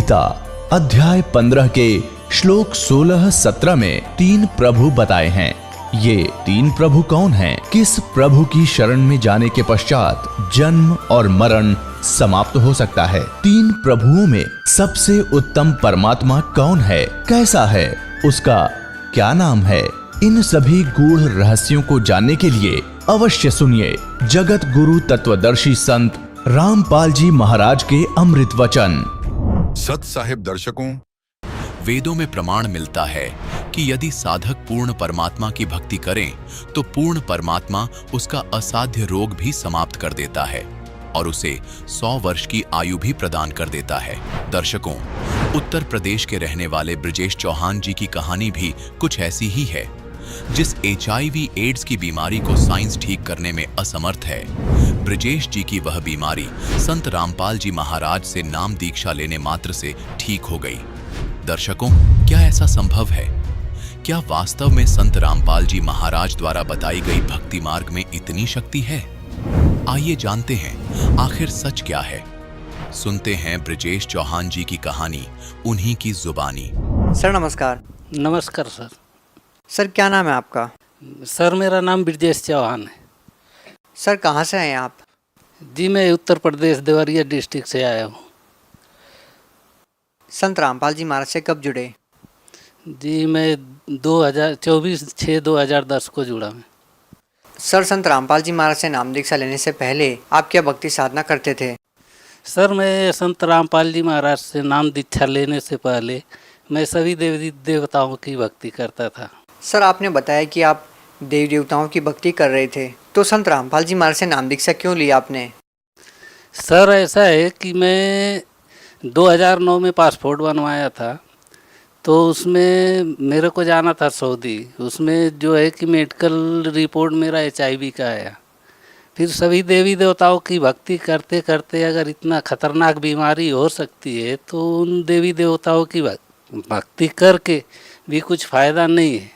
गीता अध्याय 15 के श्लोक 16-17 में 3 प्रभु बताए हैं। ये 3 प्रभु कौन हैं? किस प्रभु की शरण में जाने के पश्चात जन्म और मरण समाप्त हो सकता है? 3 प्रभुओं में सबसे उत्तम परमात्मा कौन है? कैसा है? उसका क्या नाम है? इन सभी गूढ़ रहस्यों को जानने के लिए अवश्य सुनिए जगत गुरु तत्वदर्शी संत रामपाल जी महाराज के अमृत वचन। सत साहिब दर्शकों, वेदों में प्रमाण मिलता है कि यदि साधक पूर्ण परमात्मा की भक्ति करें तो पूर्ण परमात्मा उसका असाध्य रोग भी समाप्त कर देता है और उसे 100 वर्ष की आयु भी प्रदान कर देता है। दर्शकों, उत्तर प्रदेश के रहने वाले ब्रजेश चौहान जी की कहानी भी कुछ ऐसी ही है। जिस HIV एड्स की बीमारी को साइंस ठीक करने में असमर्थ है, ब्रजेश जी की वह बीमारी संत रामपाल जी महाराज से नाम दीक्षा लेने मात्र से ठीक हो गई। दर्शकों, क्या ऐसा संभव है? क्या वास्तव में संत रामपाल जी महाराज द्वारा बताई गई भक्ति मार्ग में इतनी शक्ति है? आइए जानते हैं आखिर सच क्या है। सुनते हैं ब्रजेश चौहान जी की कहानी, उन्हीं की जुबानी। सर नमस्कार। नमस्कार सर। सर क्या नाम है आपका? सर मेरा नाम ब्रजेश चौहान है। सर कहाँ से हैं आप? जी मैं उत्तर प्रदेश देवरिया डिस्ट्रिक्ट से आया हूँ। संत रामपाल जी महाराज से कब जुड़े? जी मैं 2024/6/2010 को जुड़ा हूँ। सर संत रामपाल जी महाराज से नाम दीक्षा लेने से पहले आप क्या भक्ति साधना करते थे? सर मैं संत रामपाल जी महाराज से नाम दीक्षा लेने से पहले मैं सभी देवी देवताओं की भक्ति करता था। सर आपने बताया कि आप देवी देवताओं की भक्ति कर रहे थे, तो संत रामपाल जी महाराज से नाम दीक्षा क्यों ली आपने? सर ऐसा है कि मैं 2009 में पासपोर्ट बनवाया था, तो उसमें मेरे को जाना था सऊदी। उसमें जो है कि मेडिकल रिपोर्ट मेरा HIV का आया। फिर सभी देवी देवताओं की भक्ति करते करते अगर इतना खतरनाक बीमारी हो सकती है तो उन देवी देवताओं की भक्ति करके भी कुछ फ़ायदा नहीं है।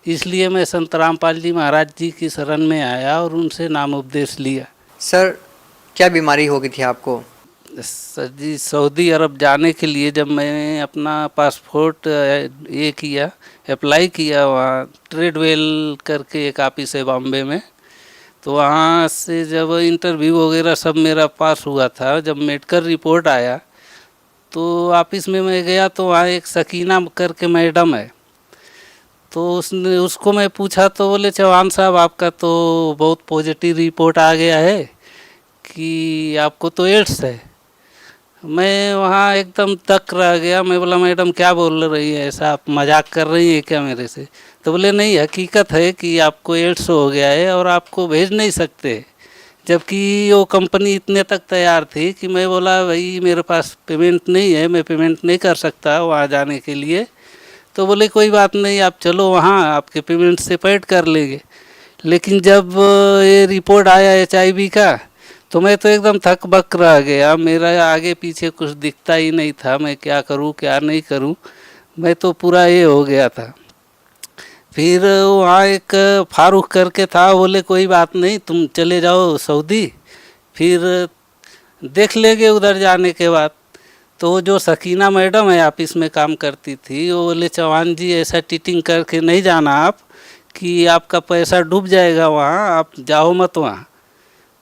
इसलिए मैं संत रामपाल जी महाराज जी की शरण में आया और उनसे नाम उपदेश लिया। सर क्या बीमारी हो गई थी आपको? सर जी सऊदी अरब जाने के लिए जब मैंने अपना पासपोर्ट अप्लाई किया, वहाँ ट्रेडवेल करके एक ऑफिस है बॉम्बे में, तो वहाँ से जब इंटरव्यू वगैरह सब मेरा पास हुआ था, जब मेडिकल रिपोर्ट आया तो ऑफिस में मैं गया तो वहाँ एक सकीना करके मैडम है, तो उसको मैं पूछा तो बोले चौहान साहब आपका तो बहुत पॉजिटिव रिपोर्ट आ गया है कि आपको तो एड्स है। मैं वहाँ एकदम तक रह गया। मैं बोला मैडम क्या बोल रही है, ऐसा आप मजाक कर रही है क्या मेरे से? तो बोले नहीं, हकीकत है कि आपको एड्स हो गया है और आपको भेज नहीं सकते। जबकि वो कंपनी इतने तक तैयार थी कि मैं बोला भाई मेरे पास पेमेंट नहीं है, मैं पेमेंट नहीं कर सकता वहाँ जाने के लिए। तो बोले कोई बात नहीं, आप चलो वहाँ, आपके पेमेंट से पेड कर लेंगे। लेकिन जब ये रिपोर्ट आया HIV का तो मैं तो एकदम थक बक रह गया। मेरा आगे पीछे कुछ दिखता ही नहीं था, मैं क्या करूँ क्या नहीं करूँ, मैं तो पूरा ये हो गया था। फिर वहाँ एक फारूक करके था, बोले कोई बात नहीं तुम चले जाओ सऊदी, फिर देख लेंगे उधर जाने के बाद। तो जो सकीना मैडम है ऑफिस में काम करती थी, वो बोले चौहान जी ऐसा टीटिंग करके नहीं जाना आप कि आपका पैसा डूब जाएगा वहाँ, आप जाओ मत वहाँ।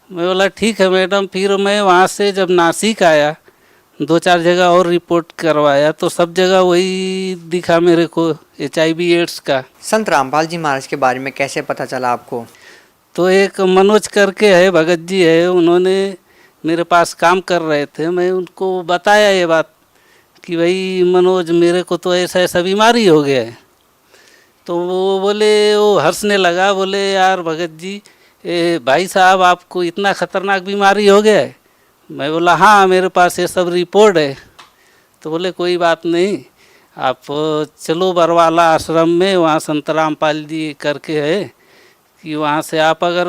मैं बोला ठीक है मैडम। फिर मैं वहाँ से जब नासिक आया 2-4 जगह और रिपोर्ट करवाया तो सब जगह वही दिखा मेरे को, HIV एड्स का। संत रामपाल जी महाराज के बारे में कैसे पता चला आपको? तो एक मनोज करके है, भगत जी है, उन्होंने मेरे पास काम कर रहे थे। मैं उनको बताया ये बात कि भाई मनोज मेरे को तो ऐसा ऐसा बीमारी हो गया है। तो वो बोले, वो हंसने लगा, बोले यार भगत जी भाई साहब आपको इतना ख़तरनाक बीमारी हो गया है? मैं बोला हाँ मेरे पास ये सब रिपोर्ट है। तो बोले कोई बात नहीं, आप चलो बरवाला आश्रम में, वहाँ संत रामपाल जी करके है कि वहाँ से आप अगर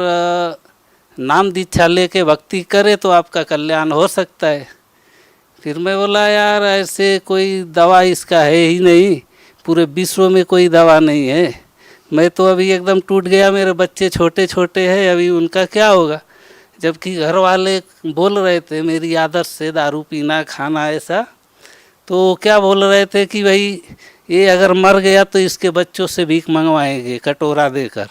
नाम दीक्षा लेके भक्ति करें तो आपका कल्याण हो सकता है। फिर मैं बोला यार ऐसे कोई दवा इसका है ही नहीं, पूरे विश्व में कोई दवा नहीं है। मैं तो अभी एकदम टूट गया, मेरे बच्चे छोटे छोटे हैं, अभी उनका क्या होगा? जबकि घर वाले बोल रहे थे मेरी आदत से दारू पीना खाना ऐसा, तो क्या बोल रहे थे कि भाई ये अगर मर गया तो इसके बच्चों से भीख मंगवाएंगे कटोरा देकर।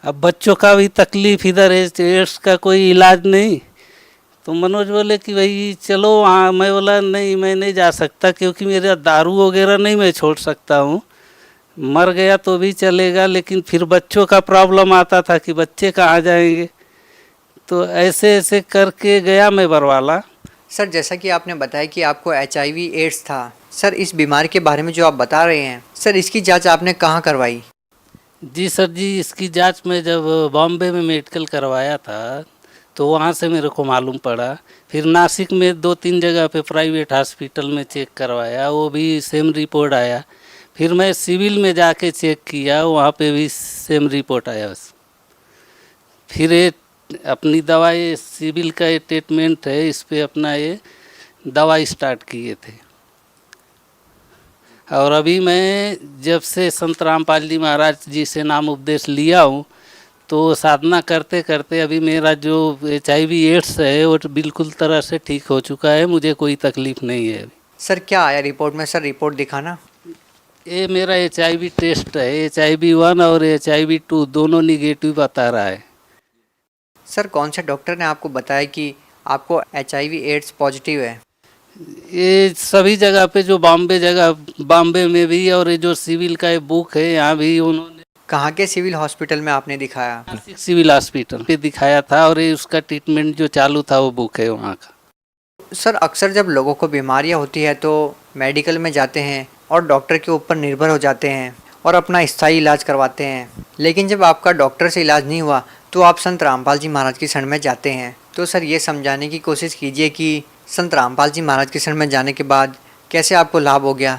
अब बच्चों का भी तकलीफ इधर है, एड्स का कोई इलाज नहीं। तो मनोज बोले कि भाई चलो वहाँ। मैं बोला नहीं, मैं नहीं जा सकता, क्योंकि मेरा दारू वगैरह नहीं मैं छोड़ सकता हूँ। मर गया तो भी चलेगा, लेकिन फिर बच्चों का प्रॉब्लम आता था कि बच्चे कहाँ जाएंगे। तो ऐसे ऐसे करके गया मैं बरवाला। सर जैसा कि आपने बताया कि आपको HIV एड्स था, सर इस बीमारी के बारे में जो आप बता रहे हैं, सर इसकी जांच आपने कहाँ करवाई? जी सर जी, इसकी जांच में जब बॉम्बे में मेडिकल करवाया था तो वहाँ से मेरे को मालूम पड़ा। फिर नासिक में 2-3 जगह पे प्राइवेट हॉस्पिटल में चेक करवाया, वो भी सेम रिपोर्ट आया। फिर मैं सिविल में जाके चेक किया, वहाँ पे भी सेम रिपोर्ट आया बस। फिर ये अपनी दवा, ये सिविल का ये ट्रीटमेंट है, इस पे अपना ये दवा स्टार्ट किए थे। और अभी मैं जब से संत रामपाल जी महाराज जी से नाम उपदेश लिया हूँ, तो साधना करते करते अभी मेरा जो HIV एड्स है वो बिल्कुल तरह से ठीक हो चुका है, मुझे कोई तकलीफ नहीं है अभी। सर क्या आया रिपोर्ट में? सर रिपोर्ट दिखाना। ये मेरा HIV टेस्ट है, HIV-1 और HIV-2 दोनों निगेटिव बता रहा है। सर कौन से डॉक्टर ने आपको बताया कि आपको HIV एड्स पॉजिटिव है? ये सभी जगह पे, जो बॉम्बे में भी, और ये जो सिविल का ये बुक है यहाँ भी उन्होंने। कहाँ के सिविल हॉस्पिटल में आपने दिखाया? नासिक सिविल हॉस्पिटल पे दिखाया था, और ये उसका ट्रीटमेंट जो चालू था वो बुक है वहाँ का। सर अक्सर जब लोगों को बीमारियाँ होती है तो मेडिकल में जाते हैं और डॉक्टर के ऊपर निर्भर हो जाते हैं और अपना स्थायी इलाज करवाते हैं, लेकिन जब आपका डॉक्टर से इलाज नहीं हुआ तो आप संत रामपाल जी महाराज की शरण में जाते हैं। तो सर ये समझाने की कोशिश कीजिए कि संत रामपाल जी महाराज की शरण में जाने के बाद कैसे आपको लाभ हो गया,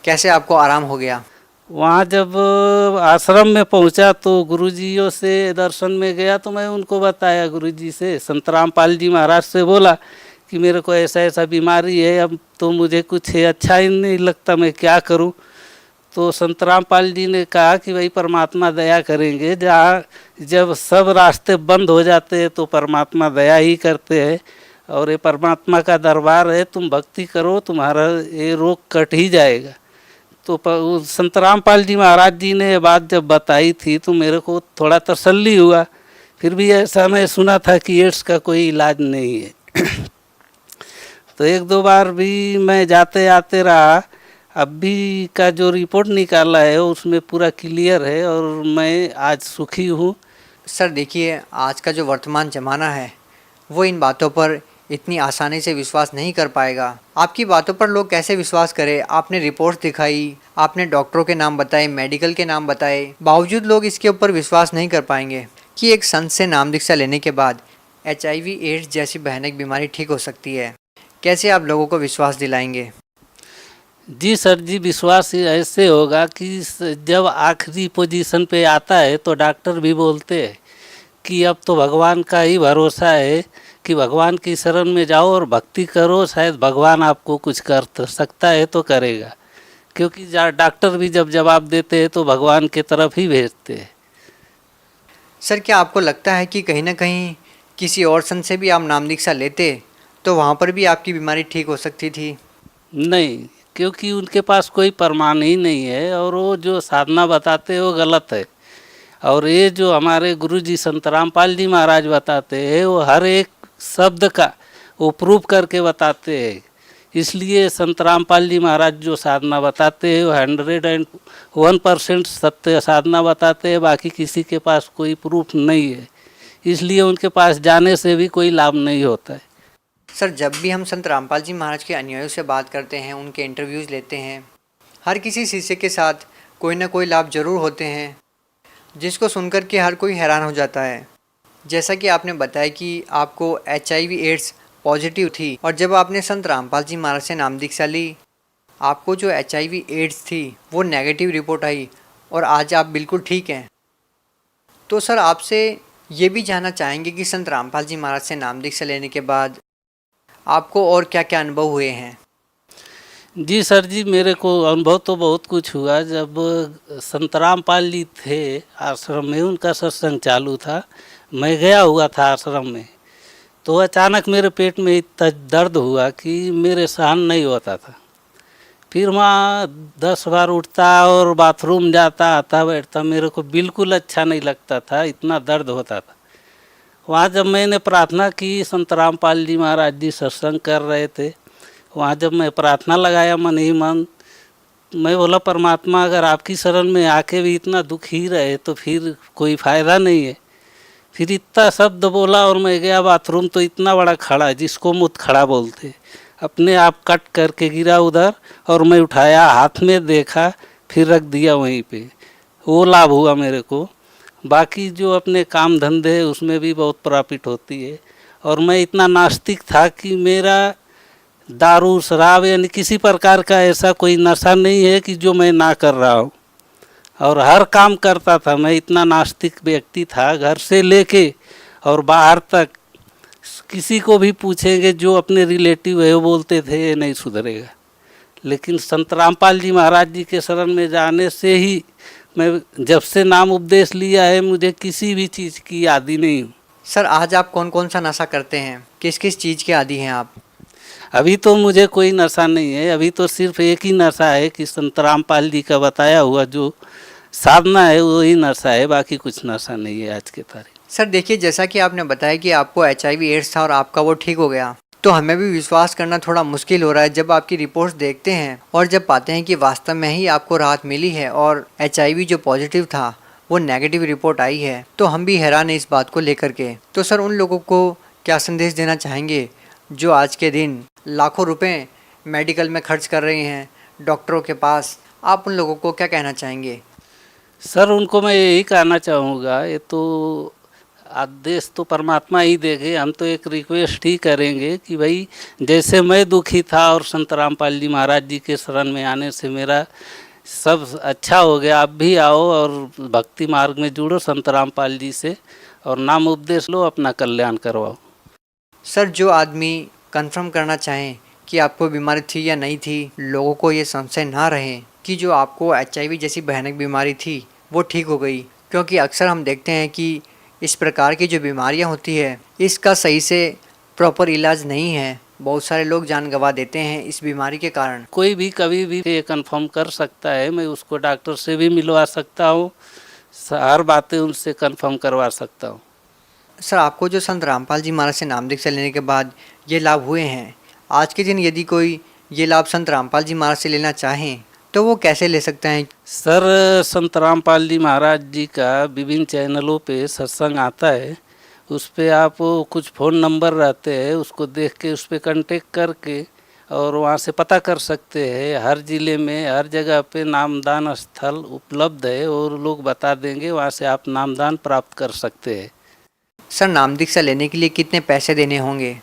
कैसे आपको आराम हो गया? वहाँ जब आश्रम में पहुँचा तो गुरुजियों से दर्शन में गया, तो मैं उनको बताया, गुरुजी से, संत रामपाल जी महाराज से बोला कि मेरे को ऐसा ऐसा बीमारी है, अब तो मुझे कुछ अच्छा ही नहीं लगता, मैं क्या करूं? तो संत रामपाल जी ने कहा कि भाई परमात्मा दया करेंगे, जहाँ जब सब रास्ते बंद हो जाते हैं तो परमात्मा दया ही करते हैं, और ये परमात्मा का दरबार है, तुम भक्ति करो, तुम्हारा ये रोग कट ही जाएगा। तो संत रामपाल जी महाराज जी ने ये बात जब बताई थी तो मेरे को थोड़ा तसल्ली हुआ। फिर भी ऐसा मैं सुना था कि एड्स का कोई इलाज नहीं है। तो 1-2 बार भी मैं जाते आते रहा। अभी का जो रिपोर्ट निकाला है उसमें पूरा क्लियर है, और मैं आज सुखी हूँ। सर देखिए, आज का जो वर्तमान ज़माना है वो इन बातों पर इतनी आसानी से विश्वास नहीं कर पाएगा। आपकी बातों पर लोग कैसे विश्वास करें? आपने रिपोर्ट्स दिखाई, आपने डॉक्टरों के नाम बताए, मेडिकल के नाम बताए, बावजूद लोग इसके ऊपर विश्वास नहीं कर पाएंगे कि एक संत से नाम दीक्षा लेने के बाद HIV एड्स जैसी भयानक बीमारी ठीक हो सकती है। कैसे आप लोगों को विश्वास दिलाएंगे? जी सर जी, विश्वास ऐसे होगा कि जब आखिरी पोजीशन पे आता है तो डॉक्टर भी बोलते हैं कि अब तो भगवान का ही भरोसा है, कि भगवान की शरण में जाओ और भक्ति करो, शायद भगवान आपको कुछ कर सकता है तो करेगा। क्योंकि डॉक्टर भी जब जवाब देते हैं तो भगवान के तरफ ही भेजते हैं। सर क्या आपको लगता है कि कहीं ना कहीं किसी और संत से भी आप नाम दीक्षा लेते तो वहाँ पर भी आपकी बीमारी ठीक हो सकती थी? नहीं, क्योंकि उनके पास कोई प्रमाण ही नहीं है, और वो जो साधना बताते हैं वो गलत है। और ये जो हमारे गुरुजी संत रामपाल जी महाराज बताते हैं वो हर एक शब्द का वो प्रूफ करके बताते हैं। इसलिए संत रामपाल जी महाराज जो साधना बताते हैं वो 101% सत्य साधना बताते हैं, बाकी किसी के पास कोई प्रूफ नहीं है, इसलिए उनके पास जाने से भी कोई लाभ नहीं होता है। सर जब भी हम संत रामपाल जी महाराज के अनुयायियों से बात करते हैं, उनके इंटरव्यूज़ लेते हैं, हर किसी शिष्य के साथ कोई ना कोई लाभ ज़रूर होते हैं, जिसको सुनकर के हर कोई हैरान हो जाता है। जैसा कि आपने बताया कि आपको HIV एड्स पॉजिटिव थी, और जब आपने संत रामपाल जी महाराज से नाम दीक्षा ली, आपको जो HIV एड्स थी वो नेगेटिव रिपोर्ट आई, और आज आप बिल्कुल ठीक हैं। तो सर आपसे ये भी जानना चाहेंगे कि संत रामपाल जी महाराज से नाम दीक्षा लेने के बाद आपको और क्या क्या अनुभव हुए हैं? जी सर जी, मेरे को अनुभव तो बहुत कुछ हुआ। जब संत रामपाल जी थे आश्रम में, उनका सत्संग चालू था, मैं गया हुआ था आश्रम में, तो अचानक मेरे पेट में इतना दर्द हुआ कि मेरे सहन नहीं होता था। फिर वहाँ 10 बार उठता और बाथरूम जाता आता बैठता, मेरे को बिल्कुल अच्छा नहीं लगता था, इतना दर्द होता था। वहाँ जब मैंने प्रार्थना की, संत रामपाल जी महाराज जी सत्संग कर रहे थे, वहाँ जब मैं प्रार्थना लगाया मन ही मन, मैं बोला परमात्मा अगर आपकी शरण में आके भी इतना दुख ही रहे तो फिर कोई फ़ायदा नहीं है। फिर इतना शब्द बोला और मैं गया बाथरूम, तो इतना बड़ा खड़ा जिसको मुत खड़ा बोलते, अपने आप कट करके गिरा उधर, और मैं उठाया, हाथ में देखा, फिर रख दिया वहीं पे। वो लाभ हुआ मेरे को। बाकी जो अपने काम धंधे है उसमें भी बहुत प्रॉफिट होती है। और मैं इतना नास्तिक था कि मेरा दारू शराब यानी किसी प्रकार का ऐसा कोई नशा नहीं है कि जो मैं ना कर रहा हूँ, और हर काम करता था। मैं इतना नास्तिक व्यक्ति था, घर से लेके और बाहर तक किसी को भी पूछेंगे, जो अपने रिलेटिव है वो बोलते थे ये नहीं सुधरेगा। लेकिन संत रामपाल जी महाराज जी के शरण में जाने से ही मैं जब से नाम उपदेश लिया है, मुझे किसी भी चीज़ की आदी नहीं हूँ। सर आज आप कौन कौन सा नशा करते हैं, किस किस चीज़ के आदी हैं आप? अभी तो मुझे कोई नशा नहीं है, अभी तो सिर्फ एक ही नशा है कि संत रामपाल जी का बताया हुआ जो साधना है वही नशा है, बाकी कुछ नशा नहीं है आज के तारीख। सर देखिए, जैसा कि आपने बताया कि आपको HIV एड्स था और आपका वो ठीक हो गया, तो हमें भी विश्वास करना थोड़ा मुश्किल हो रहा है जब आपकी रिपोर्ट्स देखते हैं और जब पाते हैं कि वास्तव में ही आपको राहत मिली है और HIV जो पॉजिटिव था वो नेगेटिव रिपोर्ट आई है, तो हम भी हैरान हैं इस बात को लेकर के। तो सर उन लोगों को क्या संदेश देना चाहेंगे जो आज के दिन लाखों रुपए मेडिकल में खर्च कर रहे हैं डॉक्टरों के पास, आप उन लोगों को क्या कहना चाहेंगे? सर उनको मैं यही कहना चाहूँगा, ये तो आदेश तो परमात्मा ही देंगे, हम तो एक रिक्वेस्ट ही करेंगे कि भाई जैसे मैं दुखी था और संत रामपाल जी महाराज जी के शरण में आने से मेरा सब अच्छा हो गया, आप भी आओ और भक्ति मार्ग में जुड़ो संत रामपाल जी से और नाम उपदेश लो, अपना कल्याण करवाओ। सर जो आदमी कंफर्म करना चाहें कि आपको बीमारी थी या नहीं थी, लोगों को ये संशय ना रहे कि जो आपको HIV जैसी भयानक बीमारी थी वो ठीक हो गई, क्योंकि अक्सर हम देखते हैं कि इस प्रकार की जो बीमारियां होती है इसका सही से प्रॉपर इलाज नहीं है। बहुत सारे लोग जान गंवा देते हैं इस बीमारी के कारण। कोई भी कभी भी ये कंफर्म कर सकता है, मैं उसको डॉक्टर से भी मिलवा सकता हूँ, हर बातें उनसे कंफर्म करवा सकता हूँ। सर आपको जो संत रामपाल जी महाराज से नाम दीक्षा लेने के बाद ये लाभ हुए हैं, आज के दिन यदि कोई ये लाभ संत रामपाल जी महाराज से लेना चाहें तो वो कैसे ले सकते हैं? सर संत रामपाल जी महाराज जी का विभिन्न चैनलों पे सत्संग आता है, उस पे आप कुछ फ़ोन नंबर रहते हैं, उसको देख के उस पर कांटेक्ट करके और वहाँ से पता कर सकते हैं। हर ज़िले में हर जगह पे नामदान स्थल उपलब्ध है और लोग बता देंगे, वहाँ से आप नामदान प्राप्त कर सकते हैं। सर नाम दीक्षा लेने के लिए कितने पैसे देने होंगे?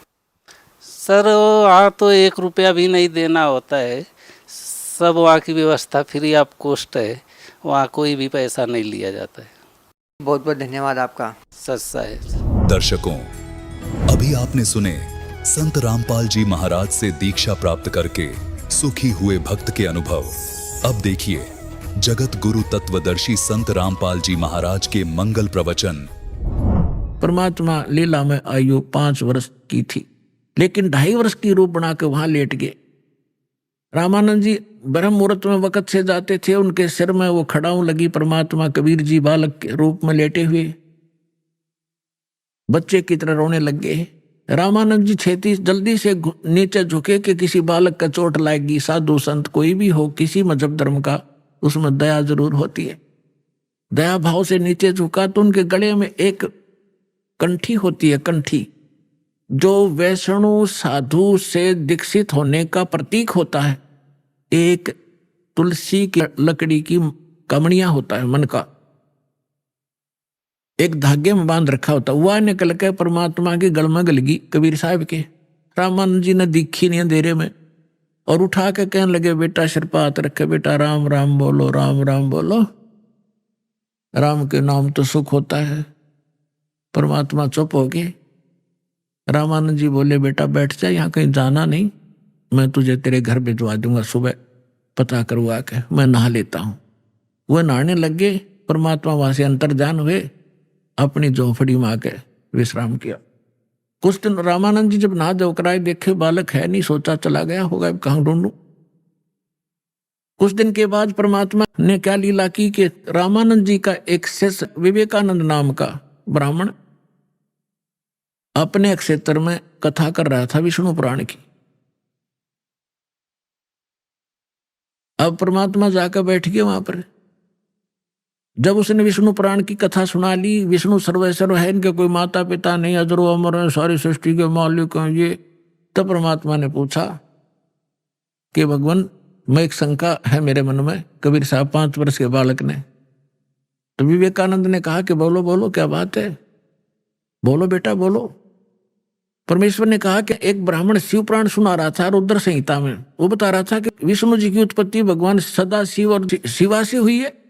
सर वहाँ तो 1 रुपया भी नहीं देना होता है, सब वहाँ की व्यवस्था फ्री ऑफ कॉस्ट है, वहाँ कोई भी पैसा नहीं लिया जाता है। बहुत बहुत धन्यवाद आपका। सच्चा है। दर्शकों, अभी आपने सुने संत रामपाल जी महाराज से दीक्षा प्राप्त करके सुखी हुए भक्त के अनुभव। अब देखिए जगत गुरु तत्वदर्शी संत रामपाल जी महाराज के मंगल प्रवचन। परमात्मा लीला में आयु 5 वर्ष की थी, लेकिन 2.5 वर्ष की रूप बना के वहां लेट गए। रामानंद जी ब्रह्म मुहूर्त में वक़्त से जाते थे, उनके सिर में वो खड़ाऊं लगी। परमात्मा कबीर जी बालक के रूप में लेटे हुए बच्चे की तरह रोने लग गए। रामानंद जी छेती जल्दी से नीचे झुके कि किसी बालक का चोट लाएगी। साधु संत कोई भी हो, किसी मजहब धर्म का, उसमें दया जरूर होती है। दया भाव से नीचे झुका तो उनके गले में एक कंठी होती है, कंठी, जो वैष्णु साधु से दीक्षित होने का प्रतीक होता है। एक तुलसी की लकड़ी की कमड़ियां होता है, मन का एक धागे में बांध रखा होता, वह निकल के परमात्मा की गल में गल गई कबीर साहब के। रामानंद जी ने दीखी नहीं अंधेरे में, और उठा के कहने लगे, बेटा सिर पर हाथ रखे, बेटा राम राम बोलो, राम राम बोलो, राम के नाम तो सुख होता है। परमात्मा चुप हो गए। रामानंद जी बोले, बेटा बैठ जा, यहाँ कहीं जाना नहीं, मैं तुझे तेरे घर भिजवा दूंगा, सुबह पता करवा के मैं नहा लेता हूँ। वह नहाने लग गए। परमात्मा वहां से अंतर्धान हुए, अपनी झोंपड़ी में आके विश्राम किया। कुछ दिन रामानंद जी जब नहा धो कराए देखे बालक है नहीं, सोचा चला गया होगा, अब कहाँ ढूंढूं। कुछ दिन के बाद परमात्मा ने क्या लीला की कि रामानंद जी का एक शिष्य विवेकानंद नाम का ब्राह्मण अपने क्षेत्र में कथा कर रहा था विष्णु पुराण की। अब परमात्मा जाकर बैठ गए वहां पर। जब उसने विष्णु पुराण की कथा सुना ली, विष्णु सर्वेश्वर है, इनके कोई माता पिता नहीं, अजरो अमर है, सारी सृष्टि के मालिक हैं ये, तब परमात्मा ने पूछा कि भगवान मैं एक शंका है मेरे मन में। कबीर साहब 5 वर्ष के बालक ने, तो विवेकानंद ने कहा कि बोलो बोलो क्या बात है, बोलो बेटा बोलो। परमेश्वर ने कहा कि एक ब्राह्मण शिव पुराण सुना रहा था रुद्र संहिता में, वो बता रहा था कि विष्णु जी की उत्पत्ति भगवान सदा शिव और शिवा से हुई है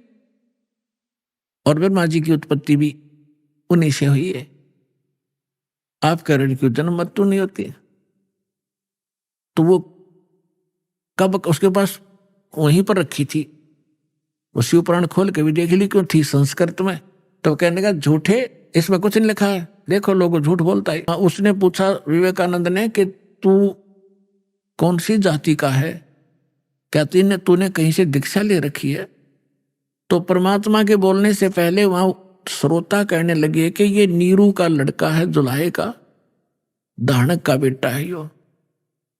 और ब्रह्मा जी की उत्पत्ति भी उन्हीं से हुई है। आप कह रहे क्यों जन्म मृत्यु नहीं होती? तो वो कब उसके पास वहीं पर रखी थी, वो शिव पुराण खोल के भी देख ली क्यों थी संस्कृत में। तो कहने का झूठे, इसमें कुछ नहीं लिखा है, देखो लोगों झूठ बोलता है। उसने पूछा विवेकानंद ने कि तू कौन सी जाति का है, क्या तूने कहीं से दीक्षा ले रखी है? तो परमात्मा के बोलने से पहले वहां श्रोता कहने लगे कि ये नीरू का लड़का है, जुलाहे का, दानक का बेटा है यो।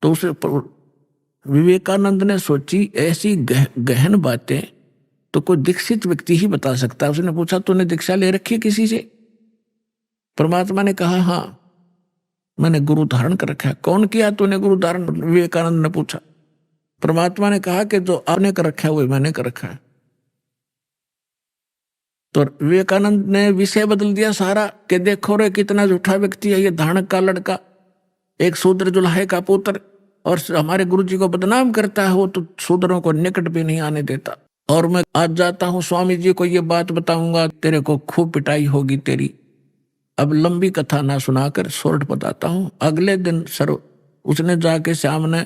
तो उसे विवेकानंद ने सोची ऐसी गहन बातें तो कोई दीक्षित व्यक्ति ही बता सकता है। उसने पूछा तूने दीक्षा ले रखी है किसी से? परमात्मा ने कहा हाँ मैंने गुरु धारण कर रखा है। कौन किया तूने गुरु धारण? विवेकानंद ने पूछा। परमात्मा ने कहा कि जो आपने कर रखा है वो मैंने कर रखा है। तो विवेकानंद ने विषय बदल दिया सारा कि देखो रे कितना झूठा व्यक्ति है ये, धानक का लड़का, एक शूद्र जुलाहे का पुत्र, और हमारे गुरु जी को बदनाम करता है। वो तो शूद्रों को निकट भी नहीं आने देता। और मैं आज जाता हूँ स्वामी जी को ये बात बताऊंगा, तेरे को खूब पिटाई होगी तेरी। अब लंबी कथा ना सुनाकर शॉर्ट बताता हूँ। अगले दिन उसने जाके सामने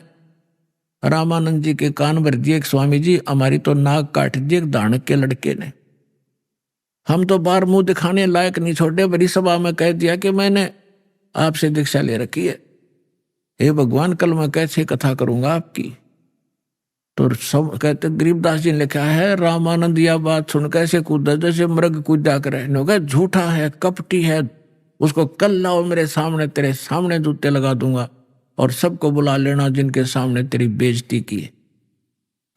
रामानंद जी के कान भर दिए, स्वामी जी हमारी तो नाक काट दी एक धानक के लड़के ने, हम तो बाहर मुंह दिखाने लायक नहीं छोड़े, बड़ी सभा में कह दिया कि मैंने आपसे दीक्षा ले रखी है। हे भगवान कल मैं कैसे कथा करूंगा आपकी? तो सब कहते, गरीबदास जी ने लिखा है रामानंद यह बात सुन कैसे कूदा जैसे मृग कूदा करे, झूठा है, कपटी है, उसको कल लाओ मेरे सामने, तेरे सामने जूते लगा दूंगा और सबको बुला लेना जिनके सामने तेरी बेइज्जती की है।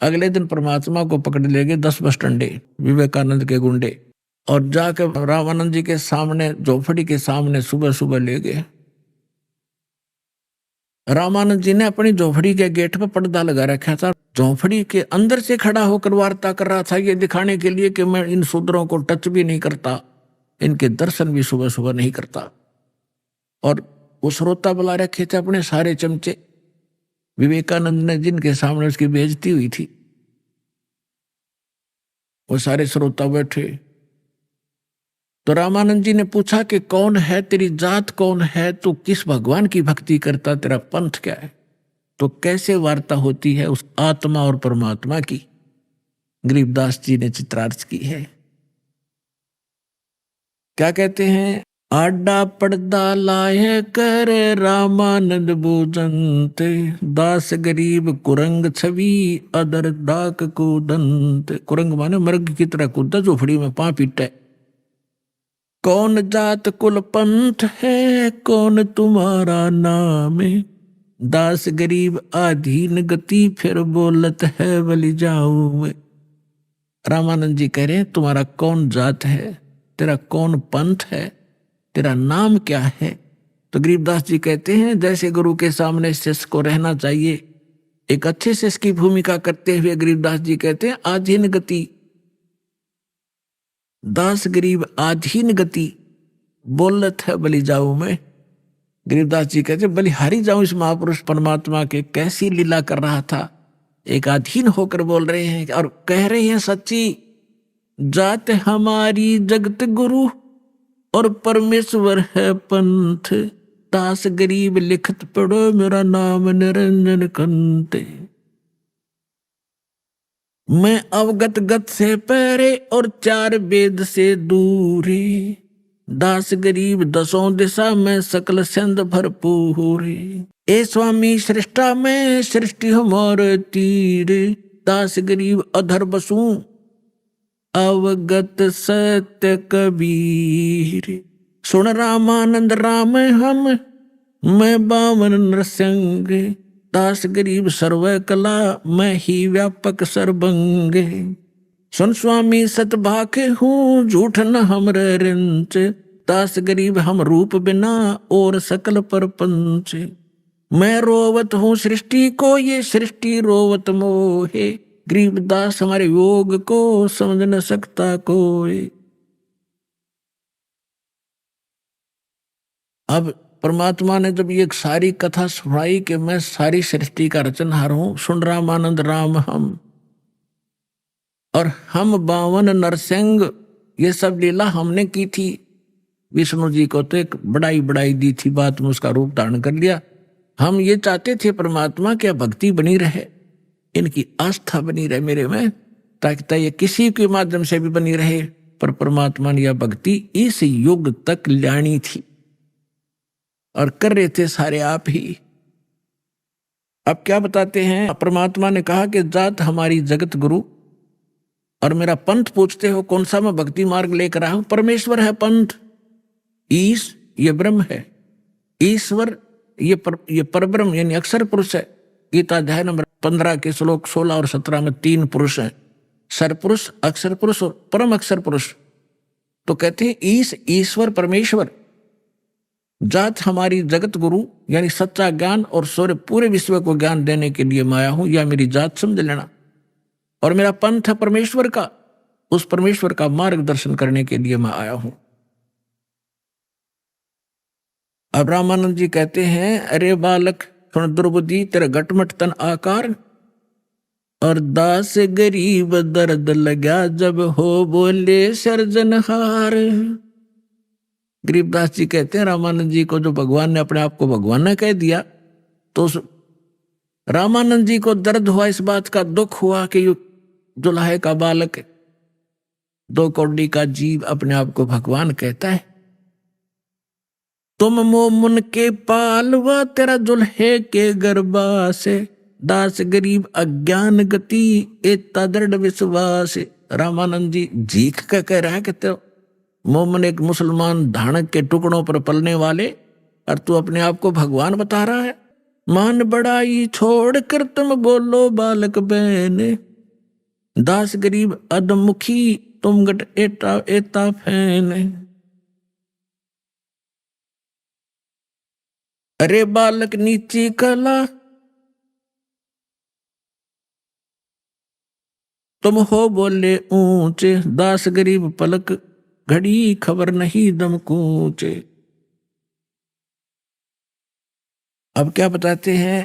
अगले दिन परमात्मा को पकड़ ले गए 10 बस डंडे विवेकानंद के गुंडे, और जाकर रामानंद जी के सामने झोपड़ी के सामने सुबह सुबह ले गए। रामानंद जी ने अपनी झोपड़ी के गेट पर पर्दा लगा रखा था, झोपड़ी के अंदर से खड़ा होकर वार्ता कर रहा था ये दिखाने के लिए कि मैं इन शूद्रों को टच भी नहीं करता, इनके दर्शन भी सुबह सुबह नहीं करता। और वो श्रोता बुला रखे थे अपने सारे चमचे, विवेकानंद ने जिनके सामने उसकी बेइज्जती हुई थी, वो सारे श्रोता बैठे। तो रामानंद जी ने पूछा कि कौन है, तेरी जात कौन है, तू किस भगवान की भक्ति करता, तेरा पंथ क्या है? तो कैसे वार्ता होती है उस आत्मा और परमात्मा की, गरीबदास जी ने चित्रार्थ की है। क्या कहते हैं? आडा पर्दा लाए करे रामानंद बूजंत, दास गरीब कुरंग छवि अदर डाक कूदंत। कुरंग माने मृग की तरह कूदा झोपड़ी में पां पीटे। कौन जात कुल पंथ है, कौन तुम्हारा नाम, दास गरीब आधीन गति फिर बोलत है बलि जाऊं। रामानंद जी कह रहे हैं तुम्हारा कौन जात है, तेरा कौन पंथ है, तेरा नाम क्या है? तो गरीबदास जी कहते हैं जैसे गुरु के सामने शिष्य को रहना चाहिए, एक अच्छे शिष्य की भूमिका करते हुए गरीबदास जी कहते हैं आधीन गति, दास गरीब आधीन गति बोलत है बलि जाऊं मैं। गरीबदास जी कहते बलिहारी जाऊं इस महापुरुष परमात्मा के, कैसी लीला कर रहा था, एक अधीन होकर बोल रहे हैं और कह रहे हैं सच्ची जात हमारी जगत गुरु और परमेश्वर है पंथ, दास गरीब लिखत पढ़ो मेरा नाम निरंजन कंते। मैं अवगत गत से पहरे और 4 वेद से दूरी, दास गरीब दसों दिशा में सकल सिंध भरपूर। ए स्वामी सृष्टा में सृष्टि हमार तीर, दास गरीब अधर बसू अवगत सत्य कबीर। सुन रामानंद राम हम मैं बामन नरसिंह, दास गरीब सर्व कला मैं ही व्यापक सर्वंग। सुन स्वामी सतभाखे हूँ झूठ न हमरे रिंच, दास गरीब हम रूप बिना और सकल परपंच। मैं रोवत हूँ सृष्टि को ये सृष्टि रोवत मोहे, गरीबदास हमारे योग को समझ न सकता कोई। अब परमात्मा ने जब ये सारी कथा सुनाई कि मैं सारी सृष्टि का रचनहार हूं, सुन रामानंद राम हम और हम बावन नरसिंह, ये सब लीला हमने की थी। विष्णु जी को तो एक बड़ाई दी थी, बात में उसका रूप धारण कर लिया। हम ये चाहते थे परमात्मा क्या भक्ति बनी रहे, इनकी आस्था बनी रहे मेरे में, ताकि ये किसी के माध्यम से भी बनी रहे। पर परमात्मा ने यह भक्ति इस युग तक लानी थी और कर रहे थे सारे आप ही। अब क्या बताते हैं, परमात्मा ने कहा कि जात हमारी जगत गुरु, और मेरा पंथ पूछते हो कौन सा मैं भक्ति मार्ग लेकर आया हूं। परमेश्वर है पंथ, ईश ये ब्रह्म है, ईश्वर ये परब्रह्म यानी अक्षर पुरुष है। गीता अध्याय नंबर 15 के श्लोक 16 और 17 में 3 पुरुष हैं, सरपुरुष, अक्षर पुरुष और परम अक्षर पुरुष। तो कहते हैं ईश ईश्वर परमेश्वर। जात हमारी जगत गुरु यानी सच्चा ज्ञान और सूर्य पूरे विश्व को ज्ञान देने के लिए मैं आया हूं, या मेरी जात समझ लेना। और मेरा पंथ है परमेश्वर का, उस परमेश्वर का मार्गदर्शन करने के लिए मैं आया हूं। अब रामानंद जी कहते हैं, अरे बालक सुन दुर्बुद्धि तेरा घटमट तन आकार, और दास गरीब दर्द लगा जब हो बोले सर्जनहार। गरीबदास जी कहते हैं रामानंद जी को जो भगवान ने अपने आप को भगवान ने कह दिया, तो रामानंद जी को दर्द हुआ, इस बात का दुख हुआ कि दुल्हे का बालक 2 कौड़ी का जीव अपने आप को भगवान कहता है। तुम मोमुन के पालवा तेरा दुल्हे के गर्भा से, दास गरीब अज्ञान गति एता दृढ़ विश्वास। रामानंद जी झीक का कह रहा है कि तो मोमन एक मुसलमान धानक के टुकड़ों पर पलने वाले, और तू अपने आप को भगवान बता रहा है। मान बड़ाई छोड़ कर तुम बोलो बालक बहन, दास गरीब अधमुखी तुम गट एता फैन। अरे बालक नीची कला तुम हो बोले ऊंचे, दास गरीब पलक घड़ी खबर नहीं दम कूचे। अब क्या बताते हैं,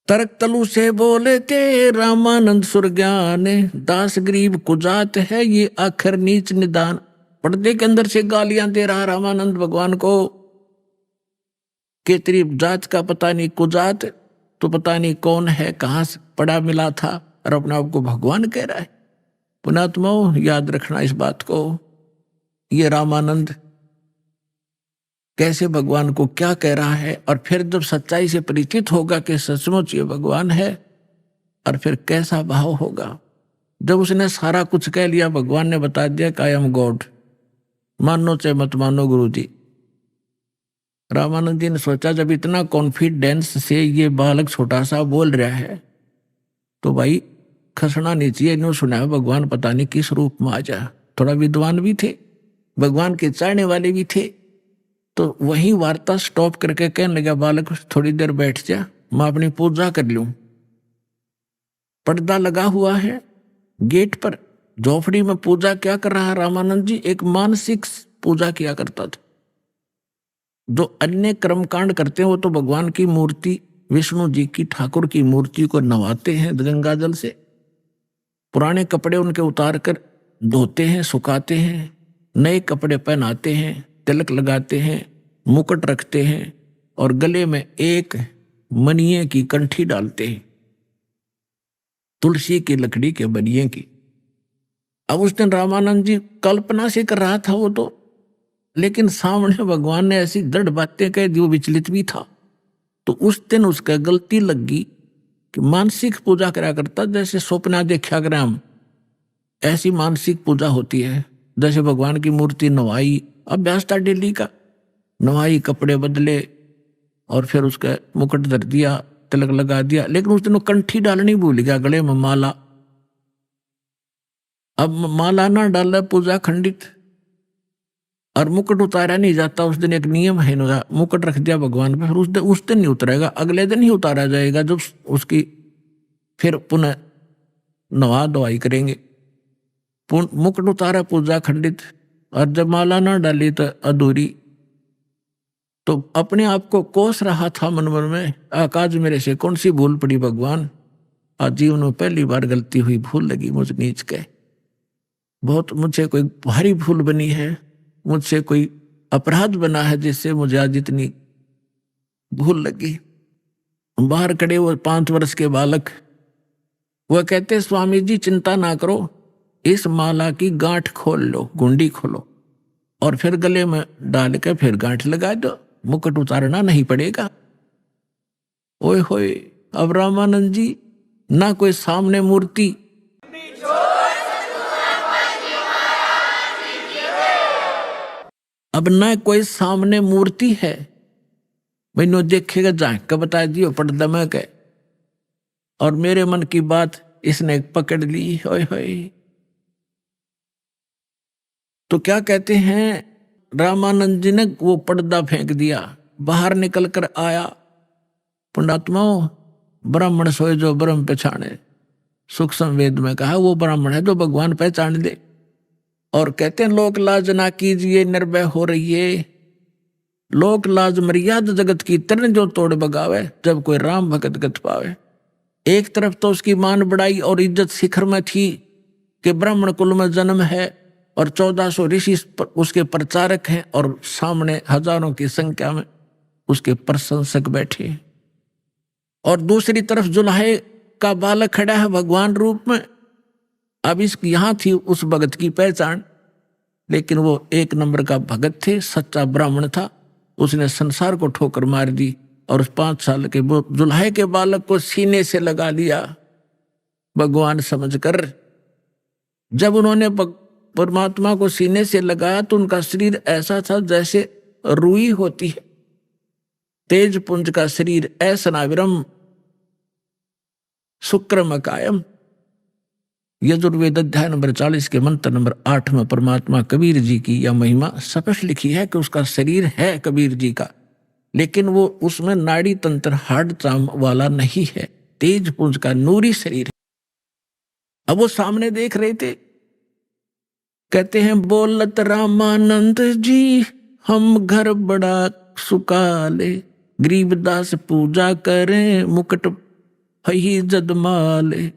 तर्क तलु से बोले थे रामानंद सुर ज्ञान, दास गरीब कुजात है ये आखिर नीच निदान। पर्दे के अंदर से गालियां दे रहा रामानंद भगवान को कि तेरी जात का पता नहीं, कुजात तो पता नहीं कौन है, कहां से पड़ा मिला था, और अपने आप को भगवान कह रहा है। पुणात्माओं याद रखना इस बात को, ये रामानंद कैसे भगवान को क्या कह रहा है, और फिर जब सच्चाई से परिचित होगा कि सचमुच ये भगवान है, और फिर कैसा भाव होगा। जब उसने सारा कुछ कह लिया, भगवान ने बता दिया कि आई एम गॉड, मानो चाहे मत मानो गुरु जी। रामानंद जी ने सोचा जब इतना कॉन्फिडेंस से ये बालक छोटा सा बोल रहा है, तो भाई खसना नहीं चाहिए। इन्हों सुना भगवान पता नहीं किस रूप में आ जाए। थोड़ा विद्वान भी थे, भगवान के चाहने वाले भी थे, तो वही वार्ता स्टॉप करके कहने लगा, बालक थोड़ी देर बैठ जा, मैं अपनी पूजा कर लूं। पर्दा लगा हुआ है गेट पर, झोपड़ी में पूजा क्या कर रहा है रामानंद जी, एक मानसिक पूजा किया करता था। जो अन्य कर्मकांड करते हैं वो तो भगवान की मूर्ति, विष्णु जी की, ठाकुर की मूर्ति को नवाते हैं गंगा जल से, पुराने कपड़े उनके उतार कर धोते हैं, सुखाते हैं, नए कपड़े पहनाते हैं, तिलक लगाते हैं, मुकुट रखते हैं, और गले में एक मनिये की कंठी डालते हैं, तुलसी की लकड़ी के बनिये की। अब उस दिन रामानंद जी कल्पना से कर रहा था वो तो, लेकिन सामने भगवान ने ऐसी दृढ़ बातें कह दी, वो विचलित भी था। तो उस दिन उसका गलती लगी कि मानसिक पूजा करा करता, जैसे स्वप्न देखा करें हम, ऐसी मानसिक पूजा होती है। जैसे भगवान की मूर्ति नवाई, अभ्यास था डेली का, नवाई, कपड़े बदले और फिर उसका मुकुट धर दिया, तिलक लगा दिया। लेकिन उस दिन वो कंठी डालनी भूल गया, गले में माला। अब माला ना डाला, पूजा खंडित, और मुकुट उतारा नहीं जाता। उस दिन एक नियम है ना, मुकुट रख दिया भगवान पे, फिर उस दिन नहीं उतरेगा, अगले दिन ही उतारा जाएगा, जब उसकी फिर पुनः नवा धोवाई करेंगे। मुकुट उतारा, पूजा खंडित, और जब माला ना डाली तो अधूरी। तो अपने आप को कोस रहा था मन मन में, आकाश मेरे से कौन सी भूल पड़ी भगवान, आज जीवन में पहली बार गलती हुई, भूल लगी मुझ नीच के, बहुत मुझसे कोई भारी भूल बनी है, मुझसे कोई अपराध बना है जिससे मुझे आज इतनी भूल लगी। बाहर खड़े वो 5 वर्ष के बालक, वह कहते स्वामी जी चिंता ना करो, इस माला की गांठ खोल लो, गुंडी खोलो, और फिर गले में डाल के फिर गांठ लगा दो, मुकुट उतारना नहीं पड़ेगा। ओए होए, अब रामानंद जी ना कोई सामने मूर्ति, अब ना कोई सामने मूर्ति है, मैंने देखेगा झांक का बता दियो पर्दा में के, और मेरे मन की बात इसने पकड़ ली। होए होए, तो क्या कहते हैं, रामानंद जी ने वो पर्दा फेंक दिया, बाहर निकल कर आया। पुण्यात्माओं, ब्राह्मण सोए जो ब्रह्म पहचाने, सुख संवेद में कहा वो ब्राह्मण है जो भगवान पहचान दे। और कहते हैं लोक लाज ना कीजिए, निर्भय हो रही है, लोक लाज मर्यादा जगत की तरन जो तोड़ बगावे, जब कोई राम भगत गत पावे। एक तरफ तो उसकी मान बढ़ाई और इज्जत शिखर में थी कि ब्राह्मण कुल में जन्म है और 1400 ऋषि उसके प्रचारक हैं, और सामने हजारों की संख्या में उसके प्रशंसक बैठे। और दूसरी तरफ जुल्हे का बालक खड़ा है भगवान रूप में। अब इसकी यहां थी उस भगत की पहचान, लेकिन वो 1 नंबर का भगत थे, सच्चा ब्राह्मण था। उसने संसार को ठोकर मार दी और उस 5 साल के जुल्हे के बालक को सीने से लगा लिया भगवान समझकर। जब उन्होंने परमात्मा को सीने से लगाया तो उनका शरीर ऐसा था जैसे रुई होती है, तेज पुंज का शरीर, ऐसनाविरम शुक्रम कायम। यजुर्वेद अध्याय नंबर 40 के मंत्र नंबर 8 में परमात्मा कबीर जी की यह महिमा स्पष्ट लिखी है कि उसका शरीर है कबीर जी का, लेकिन वो उसमें नाड़ी तंत्र हाड़ चाम वाला नहीं है, तेज पुंज का नूरी शरीर है। अब वो सामने देख रहे थे, कहते हैं बोलत रामानंद जी हम घर बड़ा सुकाले, गरीबदास पूजा करें मुकुट ही जदमाले।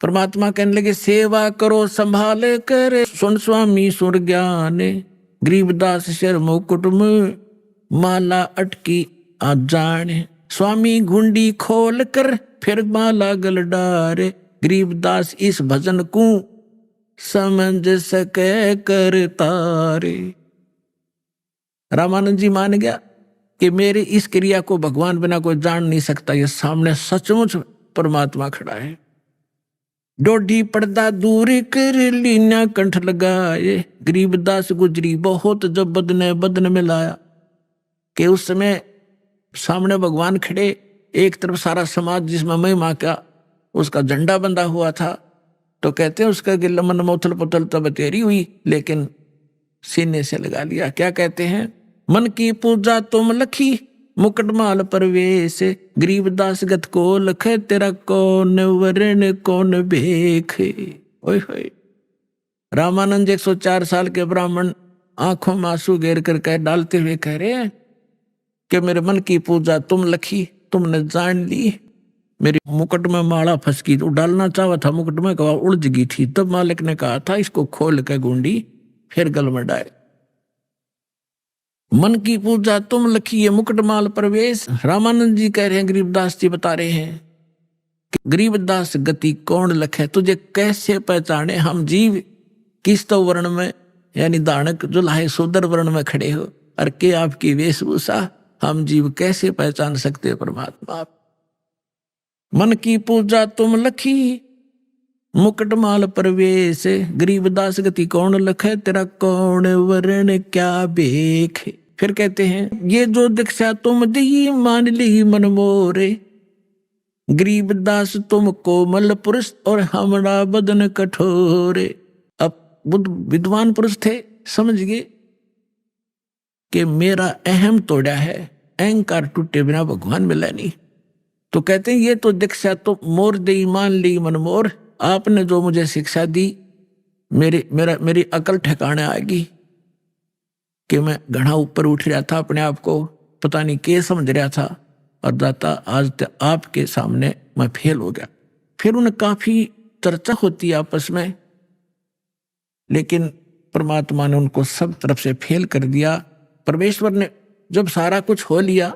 परमात्मा कहने लगे सेवा करो संभाले करे, सुन स्वामी सुर ज्ञाने, गरीबदास सिर मुकुट में माला अटकी आ जाने। स्वामी घुंडी खोल कर फिर माला गल डारे, गरीबदास इस भजन को समझ सके कर तारे। रामानंद जी मान गया कि मेरी इस क्रिया को भगवान बिना कोई जान नहीं सकता, ये सामने सचमुच परमात्मा खड़ा है। डोडी पर्दा दूर कर लीना कंठ लगाए, गरीबदास गुजरी बहुत जब बदन में लाया। कि उस समय सामने भगवान खड़े, एक तरफ सारा समाज जिसमें महिमा का उसका झंडा बंधा हुआ था, तो कहते हैं उसका गिल्ला मन मोथल पुथल तब तेरी हुई, लेकिन सीने से लगा लिया। क्या कहते हैं, मन की पूजा तुम लखी मुकटमाल परवेश, गरीबदास गत को लखे तेरा कौन वरण कौन भेख। ओए होए, रामानंद 104 साल के ब्राह्मण आंखों में आंसू घेर कर कह डालते हुए कह रहे हैं कि मेरे मन की पूजा तुम लखी, तुमने जान ली। मेरी मुकुट में माला फंस गई, तो डालना चाहा था मुकुट में, कहा उलझ गई थी। तब मालिक ने कहा था इसको खोल के गुंडी फिर गल में डाल। मन की पूजा तुम लखी है मुकुटमाल प्रवेश। रामानंद जी कह रहे हैं, गरीबदास जी बता रहे हैं कि गरीबदास गति कौन लखे, तुझे कैसे पहचाने हम जीव, किस तो वर्ण में यानी दानक जुलाहे सुंदर वर्ण में खड़े हो, और के आपकी वेशभूषा, हम जीव कैसे पहचान सकते हैं परमात्मा आप। मन की पूजा तुम लखी मुकुटमाल प्रवेश, गरीबदास गति कौन लखे, तेरा कौन वर्ण क्या बेख। फिर कहते हैं ये जो दीक्षा तुम दी मान ली मन मोरे, गरीबदास तुम कोमल पुरुष और हमारा बदन कठोरे। अब बुद्ध विद्वान पुरुष थे, समझ गए कि मेरा अहम तोड़ा है, अहंकार टूटे बिना भगवान मिला नहीं। तो कहते हैं ये तो दीक्षा तो मोर दे मान ली मन मोर, आपने जो मुझे शिक्षा दी मेरी अकल ठिकाने आएगी कि मैं घना ऊपर उठ रहा था, अपने आप को पता नहीं क्या समझ रहा था, और दाता आज आपके सामने मैं फेल हो गया। फिर उन्हें काफी चर्चा होती आपस में, लेकिन परमात्मा ने उनको सब तरफ से फेल कर दिया। परमेश्वर ने जब सारा कुछ हो लिया,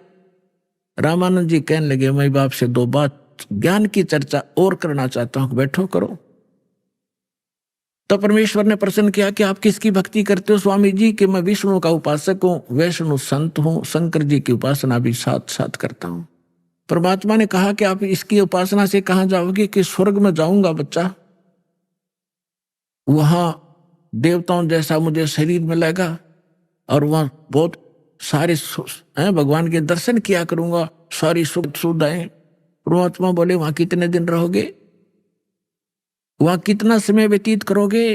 रामानंद जी कहने लगे मैं बाप से दो बात ज्ञान की चर्चा और करना चाहता हूं, बैठो करो। तब परमेश्वर ने प्रश्न किया कि आप किसकी भक्ति करते हो स्वामी जी? कि मैं विष्णु का उपासक हूं, वैष्णु संत हूं, शंकर जी की उपासना भी साथ साथ करता हूं। परमात्मा ने कहा कि आप इसकी उपासना से कहां जाओगे? कि स्वर्ग में जाऊंगा बच्चा, वहां देवताओं जैसा मुझे शरीर मिलेगा और वहां बहुत सारे भगवान के दर्शन किया करूंगा, सारी सुख सुविधाएं। परमात्मा बोले वहां कितने दिन रहोगे, वहां कितना समय व्यतीत करोगे?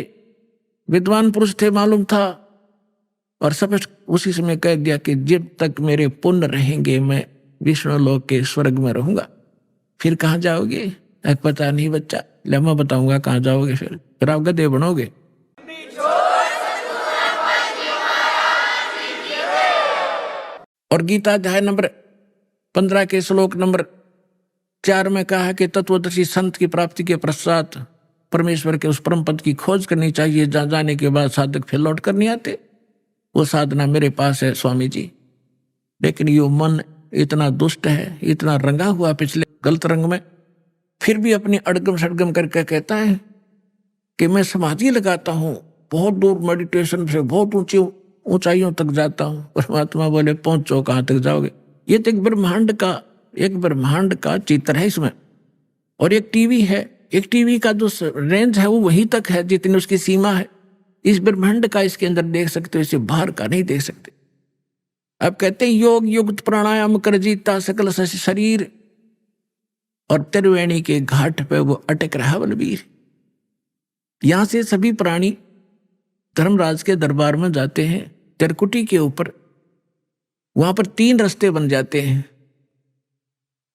विद्वान पुरुष थे, मालूम था, और सब उसी समय कह दिया कि जब तक मेरे पुण्य रहेंगे मैं विष्णु लोक के स्वर्ग में रहूंगा। फिर कहाँ जाओगे? पता नहीं बच्चा, ले मैं बताऊंगा कहाँ जाओगे। फिर आप गधे बनोगे। और गीता अध्याय नंबर 15 के श्लोक नंबर 4 में कहा कि तत्वदर्शी संत की प्राप्ति के पश्चात परमेश्वर के उस परम पद की खोज करनी चाहिए जहां जाने के बाद साधक फिर लौट कर नहीं आते। वो साधना मेरे पास है स्वामी जी, लेकिन यो मन इतना दुष्ट है, इतना रंगा हुआ पिछले गलत रंग में, फिर भी अपनी अड़गम सड़गम करके कहता है कि मैं समाधि लगाता हूं, बहुत दूर मेडिटेशन से बहुत ऊंची ऊंचाइयों तक जाता हूं। परमात्मा बोले पहुंचो, कहां तक जाओगे? ये तो एक ब्रह्मांड का चित्र है इसमें, और एक टीवी है, एक टीवी का जो रेंज है वो वहीं तक है जितनी उसकी सीमा है। इस ब्रह्मांड का इसके अंदर देख सकते हो, इसे बाहर का नहीं देख सकते। अब कहते हैं योग युक्त प्राणायाम कर जीता सकल शरीर, और त्रिवेणी के घाट पे वो अटक रहा बलबीर। यहां से सभी प्राणी धर्मराज के दरबार में जाते हैं, त्रिकुटी के ऊपर, वहां पर 3 रास्ते बन जाते हैं,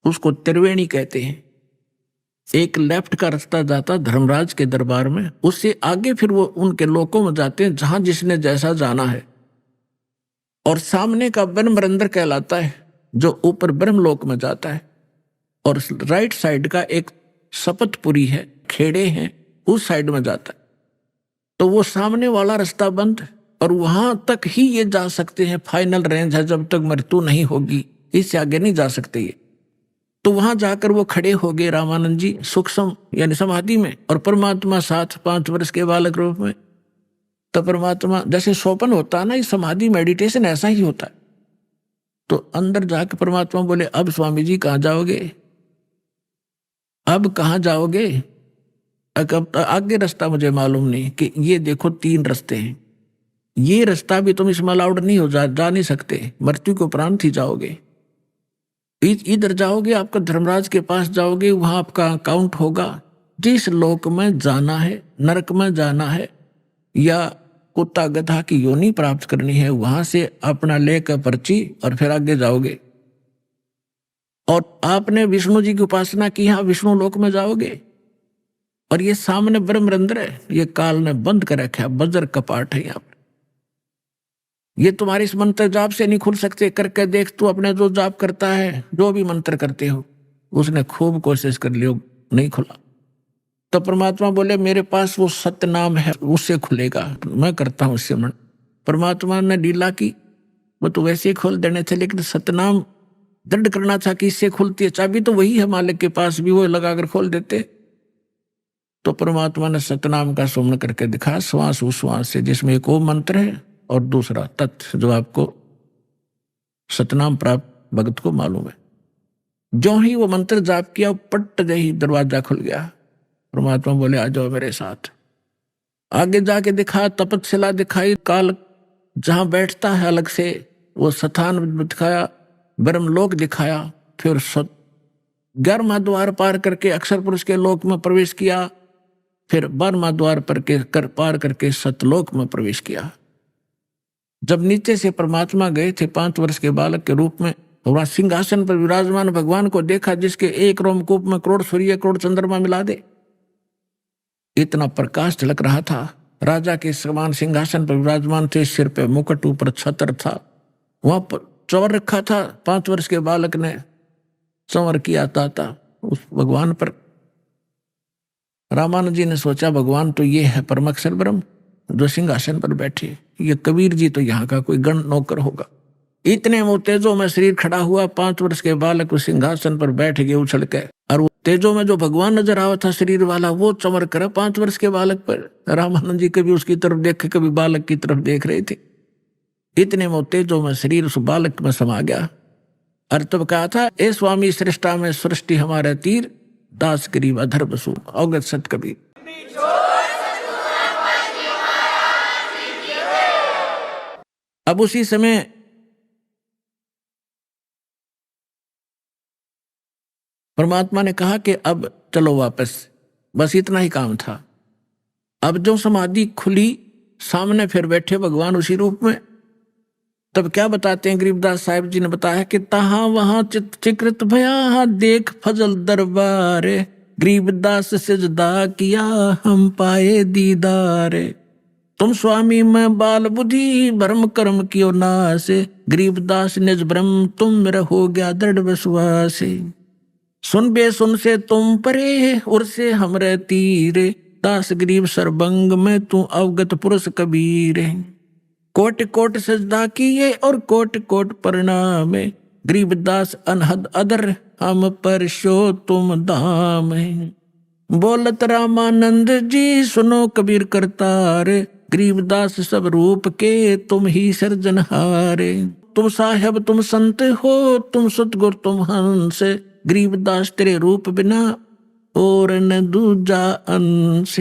उसको त्रिवेणी कहते हैं। एक लेफ्ट का रास्ता जाता धर्मराज के दरबार में, उससे आगे फिर वो उनके लोकों में जाते हैं जहां जिसने जैसा जाना है। और सामने का ब्रह्मरंध्र कहलाता है जो ऊपर ब्रह्मलोक में जाता है, और राइट साइड का एक शपथपुरी है, खेड़े हैं, उस साइड में जाता है। तो वो सामने वाला रास्ता बंद, और वहां तक ही ये जा सकते हैं, फाइनल रेंज है, जब तक मृत्यु नहीं होगी इससे आगे नहीं जा सकते ये। तो वहां जाकर वो खड़े हो गए रामानंद जी सूक्ष्म यानी समाधि में, और परमात्मा साथ 5 वर्ष के बालक रूप में। तो परमात्मा जैसे सोपन होता है ना, ये समाधि मेडिटेशन ऐसा ही होता है। तो अंदर जाकर परमात्मा बोले अब स्वामी जी कहाँ जाओगे, अब कहाँ जाओगे? आगे रास्ता मुझे मालूम नहीं, कि ये देखो 3 रास्ते हैं, ये रास्ता भी तुम इसमें अलाउड नहीं हो, जा नहीं सकते, मृत्यु को उपरांत ही जाओगे। इधर जाओगे आपका धर्मराज के पास जाओगे, वहां आपका अकाउंट होगा, जिस लोक में जाना है, नरक में जाना है या कुत्ता गधा की योनि प्राप्त करनी है, वहां से अपना लेकर पर्ची और फिर आगे जाओगे। और आपने विष्णु जी की उपासना की, हाँ विष्णु लोक में जाओगे। और ये सामने ब्रह्मरंध्र है, ये काल ने बंद कर रखा है, बज्र कपाट है यहाँ पर। ये तुम्हारे इस मंत्र जाप से नहीं खुल सकते, करके देख तू अपने जो जाप करता है, जो भी मंत्र करते हो, उसने खूब कोशिश कर लियो, नहीं खुला। तो परमात्मा बोले मेरे पास वो सत्य नाम है, उससे खुलेगा, मैं करता हूं उससे। परमात्मा ने लीला की, वो तो वैसे ही खोल देने थे, लेकिन सतनाम दृढ़ करना था कि इससे खुलती है। चाबी तो वही है मालिक के पास भी, वो लगाकर खोल देते। तो परमात्मा ने सतनाम का सुमन करके दिखा, श्वास उश्वास से, जिसमें एक ओम मंत्र है और दूसरा तत्, जो आपको सतनाम प्राप्त भगत को मालूम है। जो ही वो मंत्र जाप किया, पट दे ही दरवाजा खुल गया। परमात्मा बोले आ जाओ मेरे साथ। आगे जाके दिखा, तपतशिला दिखाई, काल जहां बैठता है अलग से वो स्थान दिखाया, ब्रह्मलोक दिखाया, फिर 11वां द्वार पार करके अक्षर पुरुष के लोक में प्रवेश किया, फिर 12वां द्वार पार करके सतलोक में प्रवेश किया। जब नीचे से परमात्मा गए थे 5 वर्ष के बालक के रूप में, वहां सिंहासन पर विराजमान भगवान को देखा, जिसके एक रोमकूप में करोड़ सूर्य करोड़ चंद्रमा मिला दे, इतना प्रकाश झलक रहा था। राजा के समान सिंहासन पर विराजमान थे, सिर पे मुकुट, ऊपर छत्र था, वहां पर चौर रखा था। 5 वर्ष के बालक ने चौर किया था उस भगवान पर। रामानंद जी ने सोचा भगवान तो ये है परमअक्षर ब्रह्म जो सिंहासन पर बैठे, ये कबीर जी तो यहाँ का कोई गण नौकर होगा। इतने वो तेजो में शरीर खड़ा हुआ, 5 वर्ष के बालक उस सिंहासन पर बैठ गए उछल के, और वो तेजो में जो भगवान नजर आवा था शरीर वाला, वो चमक कर 5 वर्ष के बालक पर। रामानंद जी कभी उसकी तरफ देखे, कभी बालक की तरफ देख रहे थे। इतने वो तेजो में शरीर उस बालक में समा गया। और तब कहा था, ए स्वामी सृष्टा में सृष्टि हमारे तीर, दास गरीब अधर्म सु अवगत सत कबीर। अब उसी समय परमात्मा ने कहा कि अब चलो वापस, बस इतना ही काम था। अब जो समाधि खुली, सामने फिर बैठे भगवान उसी रूप में। तब क्या बताते हैं गरीबदास साहिब जी ने बताया कि तहा वहां चिकृत भया, देख फजल दरबार, गरीबदास सिजदा किया, हम पाए दीदार। तुम स्वामी में बाल बुद्धि, भरम कर्म कियो नाश, गरीबदास निज ब्रह्म तुम मेरा हो गया दृढ़ विश्वास। सुन बे सुन से तुम परे, उर से हमरे तीरे, दास गरीब सरबंग में तू अवगत पुरुष कबीर। कोट कोट सजदा किए और कोट कोट प्रणाम, गरीबदास अनहद अदर हम पर शो तुम धाम। बोलत रामानंद जी सुनो कबीर करतार, गरीबदास सब रूप के तुम ही सृजनहारे। तुम साहेब तुम संत हो, तुम सतगुर तुम हंस, गरीबदास तेरे रूप बिना और न दूजा अंश।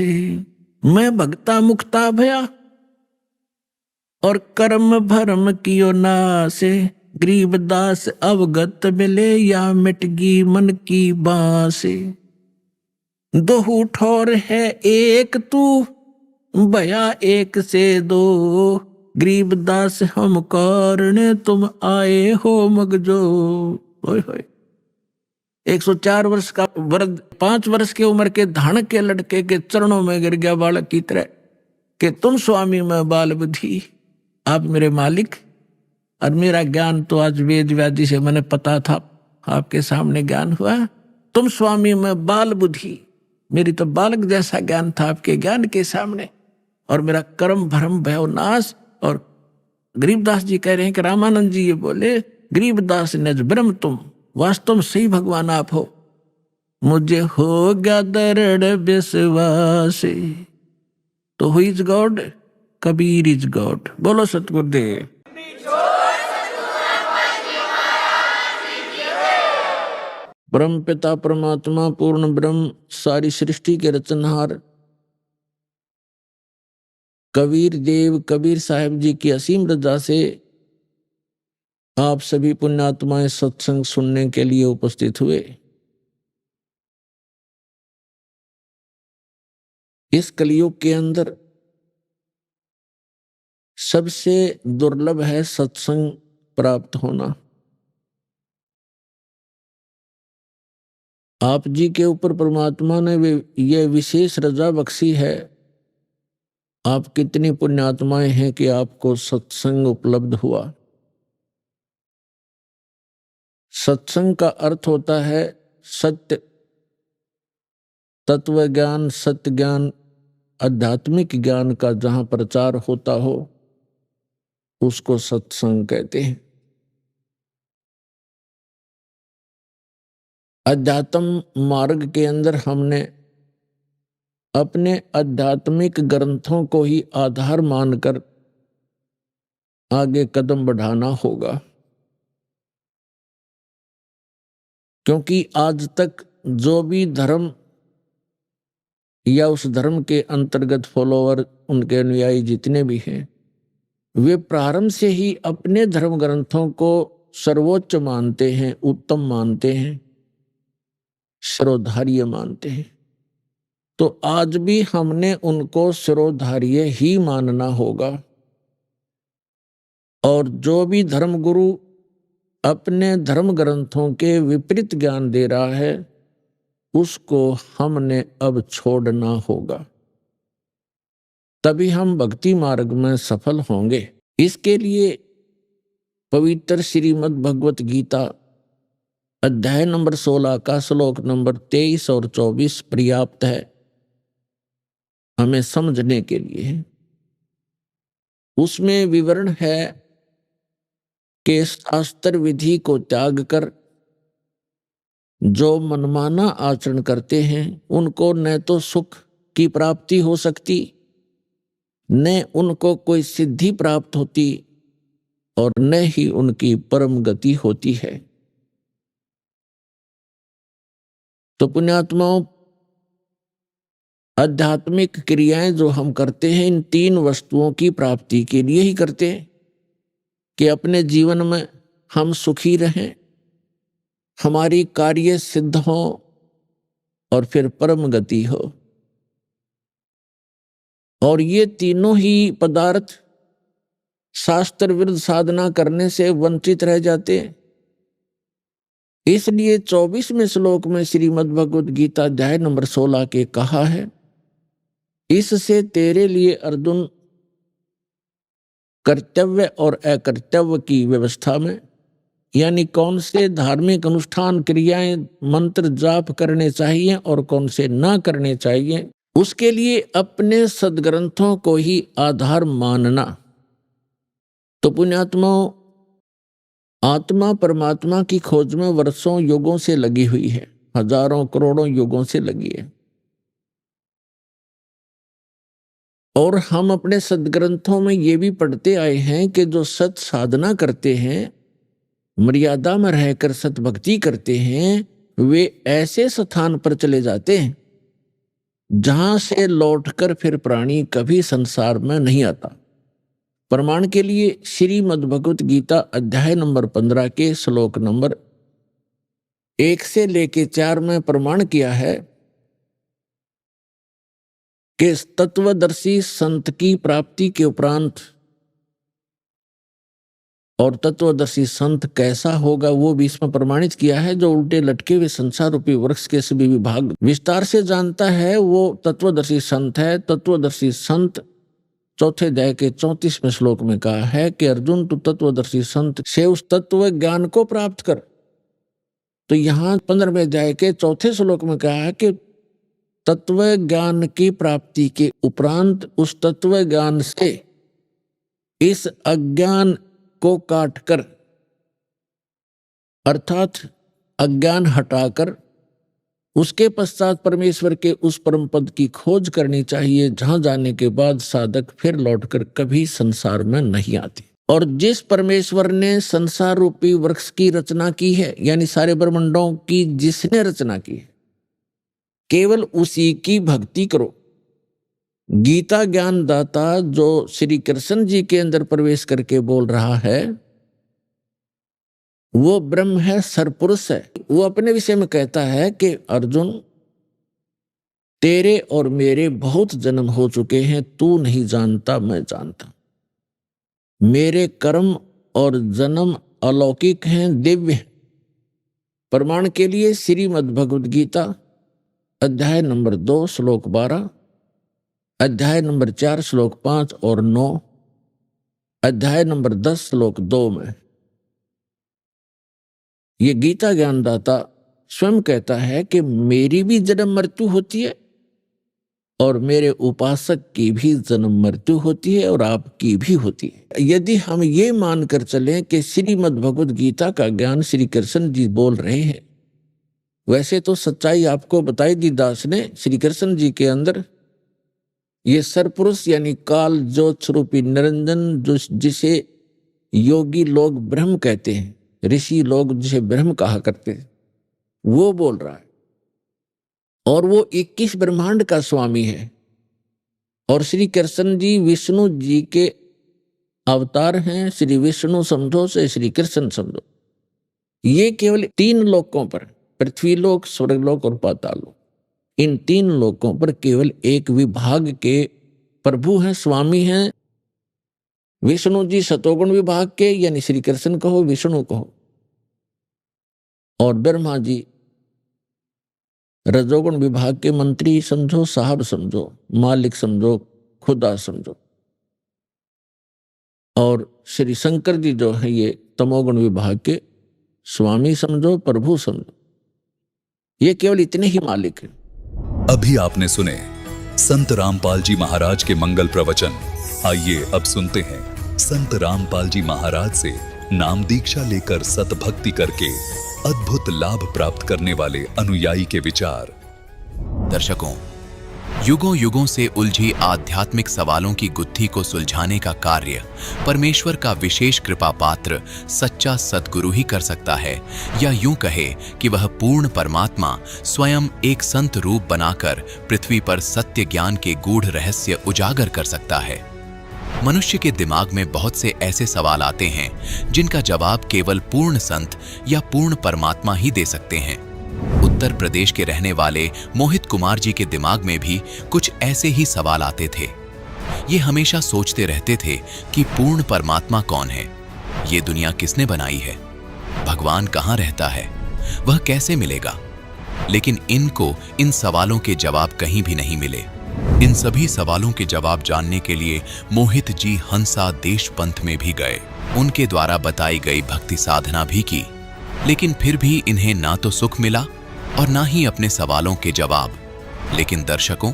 मैं भक्ता मुक्ता भया और कर्म भरम कियो नासे, गरीबदास अवगत मिले या मिटगी मन की बासे। दोहू ठौर है एक तू, भया एक से दो, गरीबदास हम कारण तुम आए हो मगजो। होय होय 104 वर्ष का वृद्ध 5 वर्ष की उम्र के धाणक के लड़के के चरणों में गिर गया बालक की तरह कि तुम स्वामी में बाल बुद्धि, आप मेरे मालिक, और मेरा ज्ञान तो आज वेद व्याधि से मैंने पता था, आपके सामने ज्ञान हुआ। तुम स्वामी में बाल बुद्धि, मेरी तो बालक जैसा ज्ञान था आपके ज्ञान के सामने, और मेरा कर्म भरम भय नाश। और गरीबदास जी कह रहे हैं कि रामानंद जी ये बोले, गरीबदास निज ब्रह्म तुम, वास्तव में सही भगवान आप हो, मुझे हो गया दृढ़ विश्वास। तो who is God? Kabir is God. बोलो सतगुरुदेव। ब्रह्म पिता परमात्मा पूर्ण ब्रह्म, सारी सृष्टि के रचनहार कबीर देव कबीर साहिब जी की असीम रजा से आप सभी पुण्यात्माएं सत्संग सुनने के लिए उपस्थित हुए। इस कलयुग के अंदर सबसे दुर्लभ है सत्संग प्राप्त होना। आप जी के ऊपर परमात्मा ने यह विशेष रजा बख्शी है। आप कितनी पुण्यात्माएं हैं कि आपको सत्संग उपलब्ध हुआ। सत्संग का अर्थ होता है सत्य, तत्व ज्ञान, सत्य ज्ञान, आध्यात्मिक ज्ञान का जहां प्रचार होता हो उसको सत्संग कहते हैं। अध्यात्म मार्ग के अंदर हमने अपने आध्यात्मिक ग्रंथों को ही आधार मानकर आगे कदम बढ़ाना होगा, क्योंकि आज तक जो भी धर्म या उस धर्म के अंतर्गत फॉलोअर, उनके अनुयायी जितने भी हैं, वे प्रारंभ से ही अपने धर्म ग्रंथों को सर्वोच्च मानते हैं, उत्तम मानते हैं, शिरोधार्य मानते हैं। तो आज भी हमने उनको शिरोधार्य ही मानना होगा। और जो भी धर्मगुरु अपने धर्म ग्रंथों के विपरीत ज्ञान दे रहा है, उसको हमने अब छोड़ना होगा, तभी हम भक्ति मार्ग में सफल होंगे। इसके लिए पवित्र श्रीमद् भगवत गीता अध्याय नंबर 16 का श्लोक नंबर 23 और 24 पर्याप्त है हमें समझने के लिए। उसमें विवरण है कि शास्त्र विधि को त्याग कर जो मनमाना आचरण करते हैं, उनको न तो सुख की प्राप्ति हो सकती, न उनको कोई सिद्धि प्राप्त होती, और न ही उनकी परम गति होती है। तो पुण्यात्माओं, आध्यात्मिक क्रियाएं जो हम करते हैं, इन तीन वस्तुओं की प्राप्ति के लिए ही करते हैं कि अपने जीवन में हम सुखी रहें, हमारी कार्य सिद्ध हो और फिर परम गति हो। और ये तीनों ही पदार्थ शास्त्र विरुद्ध साधना करने से वंचित रह जाते हैं। इसलिए 24वें श्लोक में श्रीमद् भगवत गीता अध्याय नंबर 16 के कहा है, इससे तेरे लिए अर्जुन कर्तव्य और अकर्तव्य की व्यवस्था में, यानी कौन से धार्मिक अनुष्ठान क्रियाएं मंत्र जाप करने चाहिए और कौन से ना करने चाहिए, उसके लिए अपने सदग्रंथों को ही आधार मानना। तो पुण्यात्माओं, आत्मा परमात्मा की खोज में वर्षों युगों से लगी हुई है, हजारों करोड़ों युगों से लगी है। और हम अपने सदग्रंथों में ये भी पढ़ते आए हैं कि जो सत साधना करते हैं, मर्यादा में रहकर सत भक्ति करते हैं, वे ऐसे स्थान पर चले जाते हैं जहां से लौटकर फिर प्राणी कभी संसार में नहीं आता। प्रमाण के लिए श्रीमद् भगवत गीता अध्याय नंबर 15 के श्लोक नंबर 1 से लेके 4 में प्रमाण किया है कि तत्वदर्शी संत की प्राप्ति के उपरांत, और तत्वदर्शी संत कैसा होगा वो भी इसमें प्रमाणित किया है। जो उल्टे लटके हुए संसार रूपी वृक्ष के सभी विभाग विस्तार से जानता है, वो तत्वदर्शी संत है। तत्वदर्शी संत चौथे अध्याय के 34वें श्लोक में कहा है कि अर्जुन, तू तत्वदर्शी संत से उस तत्व ज्ञान को प्राप्त कर। तो यहाँ 15वें अध्याय के 4थे श्लोक में कहा है कि तत्व ज्ञान की प्राप्ति के उपरांत उस तत्व ज्ञान से इस अज्ञान को काटकर, अर्थात अज्ञान हटाकर, उसके पश्चात परमेश्वर के उस परम पद की खोज करनी चाहिए, जहां जाने के बाद साधक फिर लौटकर कभी संसार में नहीं आते। और जिस परमेश्वर ने संसार रूपी वृक्ष की रचना की है, यानी सारे ब्रह्मांडों की जिसने रचना की है, केवल उसी की भक्ति करो। गीता ज्ञान दाता जो श्री कृष्ण जी के अंदर प्रवेश करके बोल रहा है, वो ब्रह्म है, सरपुरुष है। वो अपने विषय में कहता है कि अर्जुन, तेरे और मेरे बहुत जन्म हो चुके हैं, तू नहीं जानता, मैं जानता। मेरे कर्म और जन्म अलौकिक हैं, दिव्य हैं। प्रमाण के लिए श्रीमद् भगवद गीता अध्याय नंबर 2 श्लोक 12, अध्याय नंबर 4 श्लोक 5 और 9, अध्याय नंबर 10 श्लोक 2 में ये गीता ज्ञानदाता स्वयं कहता है कि मेरी भी जन्म मृत्यु होती है और मेरे उपासक की भी जन्म मृत्यु होती है और आपकी भी होती है। यदि हम ये मानकर चलें कि श्रीमद् भगवद गीता का ज्ञान श्री कृष्ण जी बोल रहे हैं, वैसे तो सच्चाई आपको बताई दी दास ने। श्री कृष्ण जी के अंदर ये सरपुरुष यानी काल ज्योत स्वरूपी निरंजन, जो जिसे योगी लोग ब्रह्म कहते हैं, ऋषि लोग जिसे ब्रह्म कहा करते हैं, वो बोल रहा है। और वो 21 ब्रह्मांड का स्वामी है। और श्री कृष्ण जी विष्णु जी के अवतार हैं। श्री विष्णु समझो से श्री कृष्ण समझो। ये केवल 3 लोकों पर, पृथ्वी लोक, स्वर्गलोक और पाताल लोक, इन 3 लोकों पर केवल एक विभाग के प्रभु हैं, स्वामी हैं। विष्णु जी सतोगुण विभाग के, यानी श्री कृष्ण कहो, विष्णु कहो, और ब्रह्मा जी रजोगुण विभाग के मंत्री समझो, साहब समझो, मालिक समझो, खुदा समझो। और श्री शंकर जी जो है ये तमोगुण विभाग के स्वामी समझो, प्रभु समझो। ये केवल इतने ही मालिक हैं। अभी आपने सुने संत रामपाल जी महाराज के मंगल प्रवचन। आइए अब सुनते हैं संत रामपाल जी महाराज से नाम दीक्षा लेकर सतभक्ति करके अद्भुत लाभ प्राप्त करने वाले अनुयायी के विचार। दर्शकों, युगों युगों से उलझी आध्यात्मिक सवालों की गुत्थी को सुलझाने का कार्य परमेश्वर का विशेष कृपा पात्र सच्चा सद्गुरु ही कर सकता है, या यूं कहे कि वह पूर्ण परमात्मा स्वयं एक संत रूप बनाकर पृथ्वी पर सत्य ज्ञान के गूढ़ रहस्य उजागर कर सकता है। मनुष्य के दिमाग में बहुत से ऐसे सवाल आते हैं जिनका जवाब केवल पूर्ण संत या पूर्ण परमात्मा ही दे सकते हैं। उत्तर प्रदेश के रहने वाले मोहित कुमार जी के दिमाग में भी कुछ ऐसे ही सवाल आते थे। ये हमेशा सोचते रहते थे कि पूर्ण परमात्मा कौन है, ये दुनिया किसने बनाई है, भगवान कहाँ रहता है, वह कैसे मिलेगा। लेकिन इनको इन सवालों के जवाब कहीं भी नहीं मिले। इन सभी सवालों के जवाब जानने के लिए मोहित जी हंसा देश पंथ में भी गए, उनके द्वारा बताई गई भक्ति साधना भी की, लेकिन फिर भी इन्हें ना तो सुख मिला और ना ही अपने सवालों के जवाब। लेकिन दर्शकों,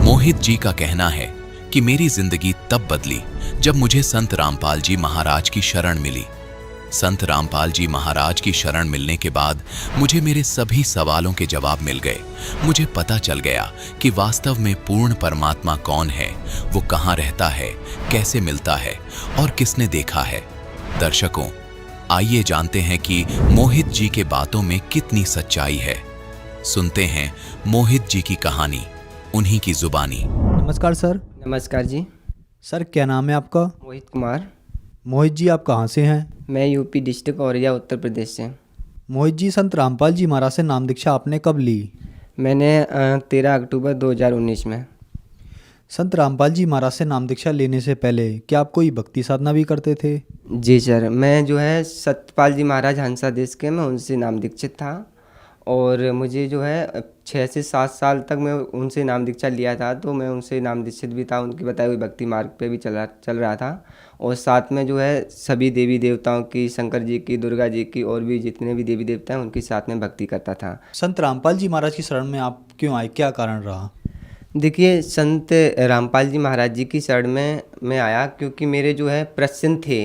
मोहित जी का कहना है कि मेरी जिंदगी तब बदली जब मुझे संत रामपाल जी महाराज की शरण मिली। संत रामपाल जी महाराज की शरण मिलने के बाद मुझे मेरे सभी सवालों के जवाब मिल गए। मुझे पता चल गया कि वास्तव में पूर्ण परमात्मा कौन है, वो कहाँ रहता है, कैसे मिलता है और किसने देखा है। दर्शकों, आइए जानते हैं कि मोहित जी के बातों में कितनी सच्चाई है। सुनते हैं मोहित जी की कहानी, उन्हीं की जुबानी। नमस्कार सर। नमस्कार जी। सर क्या नाम है आपका? मोहित कुमार। मोहित जी आप कहाँ से हैं? मैं यूपी डिस्ट्रिक्ट औरैया उत्तर प्रदेश से। मोहित जी, संत रामपाल जी महाराज से नाम दीक्षा आपने कब ली? मैंने 13 अक्टूबर 2019 में। संत रामपाल जी महाराज से नाम दीक्षा लेने से पहले क्या आप कोई भक्ति साधना भी करते थे? जी सर, मैं जो है सतपाल जी महाराज हंसा देश के, मैं उनसे नाम दीक्षित था। और मुझे जो है 6 से 7 साल तक मैं उनसे नाम दीक्षा लिया था, तो मैं उनसे नाम दीक्षित भी था, उनकी बताई हुई भक्ति मार्ग पे भी चल रहा था। और साथ में जो है सभी देवी देवताओं की, शंकर जी की, दुर्गा जी की, और भी जितने भी देवी देवता हैं उनके साथ में भक्ति करता था। संत रामपाल जी महाराज की शरण में आप क्यों आए, क्या कारण रहा? देखिए, संत रामपाल जी महाराज जी की शरण में मैं आया क्योंकि मेरे जो है प्रश्न थे।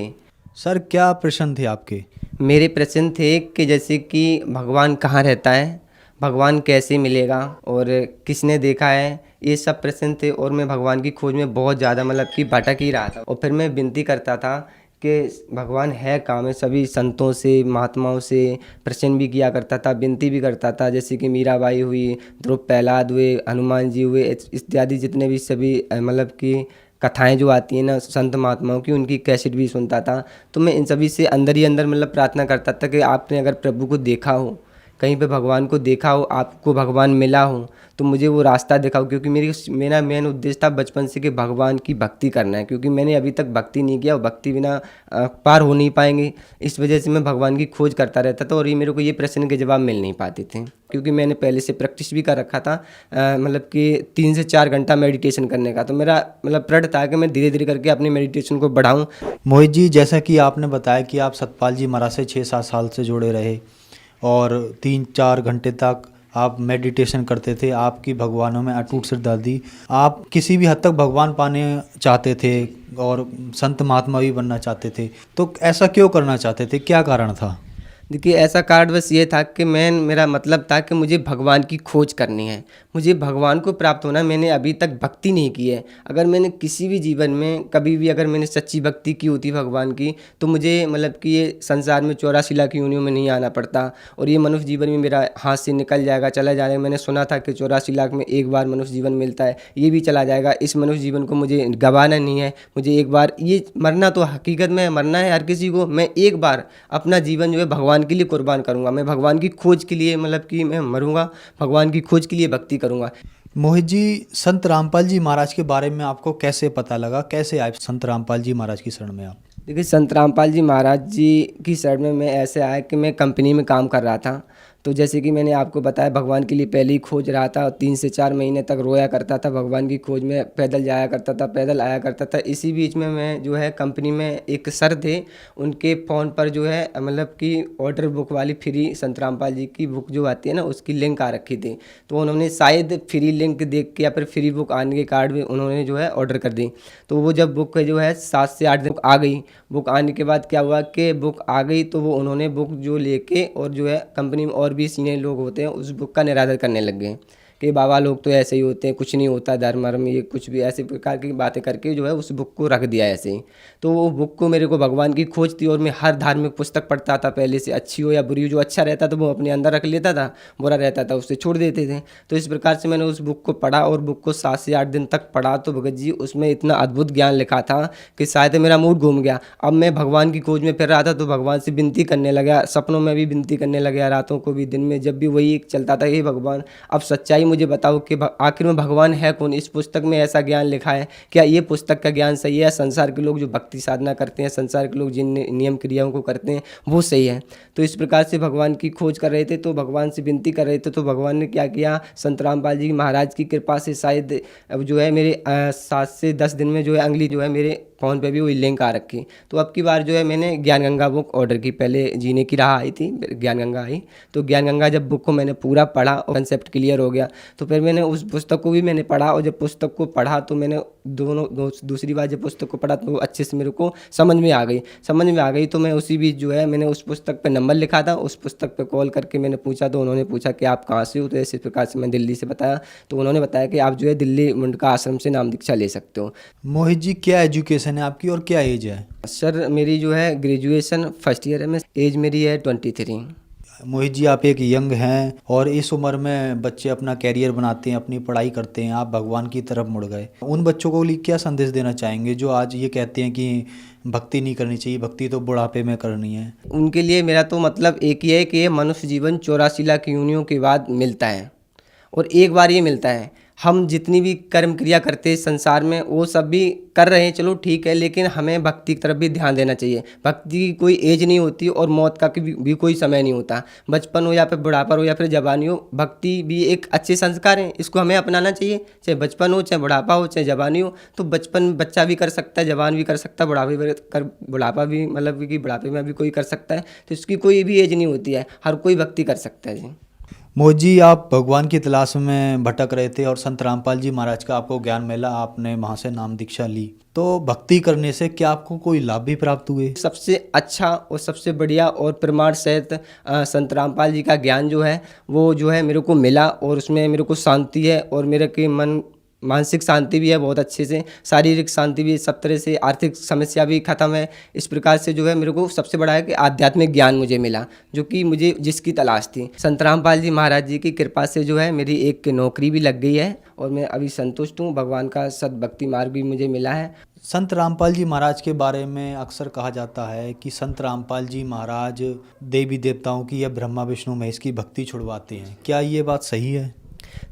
सर क्या प्रश्न थे आपके? मेरे प्रश्न थे कि जैसे कि भगवान कहाँ रहता है, भगवान कैसे मिलेगा और किसने देखा है, ये सब प्रश्न थे। और मैं भगवान की खोज में बहुत ज़्यादा मतलब कि भटक ही रहा था। और फिर मैं विनती करता था कि भगवान है कहाँ। मैं सभी संतों से, महात्माओं से प्रश्न भी किया करता था, विनती भी करता था। जैसे कि मीराबाई हुई, ध्रुव प्रहलाद हुए, हनुमान जी हुए, इत्यादि जितने भी सभी मतलब कि कथाएं जो आती हैं ना संत महात्माओं की, उनकी कैसेट भी सुनता था। तो मैं इन सभी से अंदर ही अंदर मतलब प्रार्थना करता था कि आपने अगर प्रभु को देखा हो, कहीं पे भगवान को देखा हो, आपको भगवान मिला हो, तो मुझे वो रास्ता दिखाओ। क्योंकि मेरा मेन उद्देश्य था बचपन से कि भगवान की भक्ति करना है, क्योंकि मैंने अभी तक भक्ति नहीं किया और भक्ति बिना पार हो नहीं पाएंगे। इस वजह से मैं भगवान की खोज करता रहता था। और ये मेरे को ये प्रश्न के जवाब मिल नहीं पाते थे, क्योंकि मैंने पहले से प्रैक्टिस भी कर रखा था मतलब कि 3 से 4 घंटा मेडिटेशन करने का। तो मेरा मतलब दृढ़ था कि मैं धीरे धीरे करके अपने मेडिटेशन को बढ़ाऊँ। मोहित जी, जैसा कि आपने बताया कि आप सतपाल जी महाराज से 6-7 साल से जुड़े रहे और 3-4 घंटे तक आप मेडिटेशन करते थे, आपकी भगवानों में अटूट श्रद्धा थी, आप किसी भी हद तक भगवान पाने चाहते थे और संत महात्मा भी बनना चाहते थे। तो ऐसा क्यों करना चाहते थे, क्या कारण था? देखिए ऐसा कार्ड बस ये था कि मेरा मतलब था कि मुझे भगवान की खोज करनी है, मुझे भगवान को प्राप्त होना। मैंने अभी तक भक्ति नहीं की है। अगर मैंने किसी भी जीवन में कभी भी अगर मैंने सच्ची भक्ति की होती भगवान की, तो मुझे मतलब कि ये संसार में 84 लाख योनियों में नहीं आना पड़ता और ये मनुष्य जीवन में मेरा हाथ से निकल जाएगा, चला जाएगा। मैंने सुना था कि 84 लाख में एक बार मनुष्य जीवन मिलता है, ये भी चला जाएगा। इस मनुष्य जीवन को मुझे गंवाना नहीं है, मुझे एक बार ये मरना तो हकीकत में मरना है हर किसी को। मैं एक बार अपना जीवन जो है भगवान के लिए कुर्बान करूँगा। मैं भगवान की खोज के लिए मतलब कि मैं मरूँगा, भगवान की खोज के लिए भक्ति करूँगा। मोहित जी, संत रामपाल जी महाराज के बारे में आपको कैसे पता लगा, कैसे आए संत रामपाल जी महाराज की शरण में आप? देखिए संत रामपाल जी महाराज जी की शरण में मैं ऐसे आया कि मैं कंपनी में काम कर रहा था। तो जैसे कि मैंने आपको बताया भगवान के लिए पहले ही खोज रहा था और 3 से 4 महीने तक रोया करता था भगवान की खोज में, पैदल जाया करता था, पैदल आया करता था। इसी बीच में मैं जो है कंपनी में एक सर थे, उनके फ़ोन पर जो है मतलब कि ऑर्डर बुक वाली फ्री संत रामपाल जी की बुक जो आती है ना, उसकी लिंक आ रखी थी। तो उन्होंने शायद फ्री लिंक देख के या फिर फ्री बुक आने के कार्ड में उन्होंने जो है ऑर्डर कर दी। तो वो जब बुक जो है 7 से 8 दिन आ गई, बुक आने के बाद क्या हुआ कि बुक आ गई तो वो उन्होंने बुक जो लेके और जो है कंपनी में और भी सीनियर लोग होते हैं उस बुक का निरादर करने लग गए कि बाबा लोग तो ऐसे ही होते हैं, कुछ नहीं होता धर्म वर्म, ये कुछ भी ऐसे प्रकार की बातें करके जो है उस बुक को रख दिया ऐसे ही। तो वो बुक को मेरे को भगवान की खोज थी और मैं हर धार्मिक पुस्तक पढ़ता था पहले से, अच्छी हो या बुरी हो, जो अच्छा रहता तो वो अपने अंदर रख लेता था, बुरा रहता था उससे छोड़ देते थे। तो इस प्रकार से मैंने उस बुक को पढ़ा और बुक को 7 से 8 दिन तक पढ़ा। तो भगत जी उसमें इतना अद्भुत ज्ञान लिखा था कि शायद मेरा मूड घूम गया। अब मैं भगवान की खोज में फिर रहा था तो भगवान से विनती करने लगा, सपनों में भी विनती करने लगा, रातों को भी, दिन में, जब भी वही एक चलता था, हे भगवान अब सच्चाई मुझे बताओ कि आखिर में भगवान है कौन। इस पुस्तक में ऐसा ज्ञान लिखा है, क्या ये पुस्तक का ज्ञान सही है? संसार के लोग जो भक्ति साधना करते हैं, संसार के लोग जिन नियम क्रियाओं को करते हैं वो सही है? तो इस प्रकार से भगवान की खोज कर रहे थे, तो भगवान से विनती कर रहे थे। तो भगवान ने क्या किया, संत रामपाल जी महाराज की कृपा से शायद अब जो है मेरे 7 से 10 दिन में जो है अगली जो है मेरे फ़ोन पे भी वही लिंक आ रखी। तो अब की बार जो है मैंने ज्ञान गंगा बुक ऑर्डर की, पहले जीने की राह आई थी, ज्ञान गंगा आई। तो ज्ञान गंगा जब बुक को मैंने पूरा पढ़ा और कंसेप्ट क्लियर हो गया, तो फिर मैंने उस पुस्तक को भी मैंने पढ़ा। और जब पुस्तक को पढ़ा तो मैंने दूसरी बार जब पुस्तक को पढ़ा तो अच्छे से मेरे को समझ में आ गई। तो मैं उसी बीच जो है मैंने उस पुस्तक पे नंबर लिखा था, उस पुस्तक पे कॉल करके मैंने पूछा। तो उन्होंने पूछा कि आप कहाँ से हो? तो इसी प्रकार से मैं दिल्ली से बताया। तो उन्होंने बताया कि आप जो है दिल्ली मुंडका आश्रम से नाम दीक्षा ले सकते हो। मोहित जी, क्या एजुकेशन है आपकी और क्या एज है? सर मेरी जो है ग्रेजुएशन फर्स्ट ईयर है, मैं एज मेरी है 23। मोहित जी, आप एक यंग हैं और इस उम्र में बच्चे अपना कैरियर बनाते हैं, अपनी पढ़ाई करते हैं, आप भगवान की तरफ मुड़ गए। उन बच्चों को लिए क्या संदेश देना चाहेंगे जो आज ये कहते हैं कि भक्ति नहीं करनी चाहिए, भक्ति तो बुढ़ापे में करनी है? उनके लिए मेरा तो मतलब एक ही है कि ये मनुष्य जीवन 84 लाख योनियों के बाद मिलता है और एक बार ये मिलता है। हम जितनी भी कर्म क्रिया करते हैं संसार में वो सब भी कर रहे हैं, चलो ठीक है, लेकिन हमें भक्ति की तरफ भी ध्यान देना चाहिए। भक्ति की कोई एज नहीं होती और मौत का भी कोई समय नहीं होता। बचपन हो या फिर बुढ़ापा हो या फिर जवानी हो, भक्ति भी एक अच्छे संस्कार हैं, इसको हमें अपनाना चाहिए। चाहे बचपन हो, चाहे बुढ़ापा हो, चाहे जवानी हो। तो बचपन बच्चा भी कर सकता है, जवान भी कर सकता है, बुढ़ापा भी मतलब कि बुढ़ापे में भी कोई कर सकता है। तो इसकी कोई भी एज नहीं होती है, हर कोई भक्ति कर सकता है जी। मोहित जी, आप भगवान की तलाश में भटक रहे थे और संत रामपाल जी महाराज का आपको ज्ञान मिला, आपने वहाँ से नाम दीक्षा ली। तो भक्ति करने से क्या आपको कोई लाभ भी प्राप्त हुए? सबसे अच्छा और सबसे बढ़िया और प्रमाण सहित संत रामपाल जी का ज्ञान जो है वो जो है मेरे को मिला और उसमें मेरे को शांति है और मेरे के मानसिक शांति भी है बहुत अच्छे से, शारीरिक शांति भी, सब तरह से आर्थिक समस्या भी खत्म है। इस प्रकार से जो है मेरे को सबसे बड़ा है कि आध्यात्मिक ज्ञान मुझे मिला, जो कि मुझे जिसकी तलाश थी। संत रामपाल जी महाराज जी की कृपा से जो है मेरी एक नौकरी भी लग गई है और मैं अभी संतुष्ट हूँ। भगवान का सद्भक्ति मार्ग भी मुझे मिला है। संत रामपाल जी महाराज के बारे में अक्सर कहा जाता है कि संत रामपाल जी महाराज देवी देवताओं की या ब्रह्मा विष्णु महेश की भक्ति छुड़वाते हैं, क्या ये बात सही है?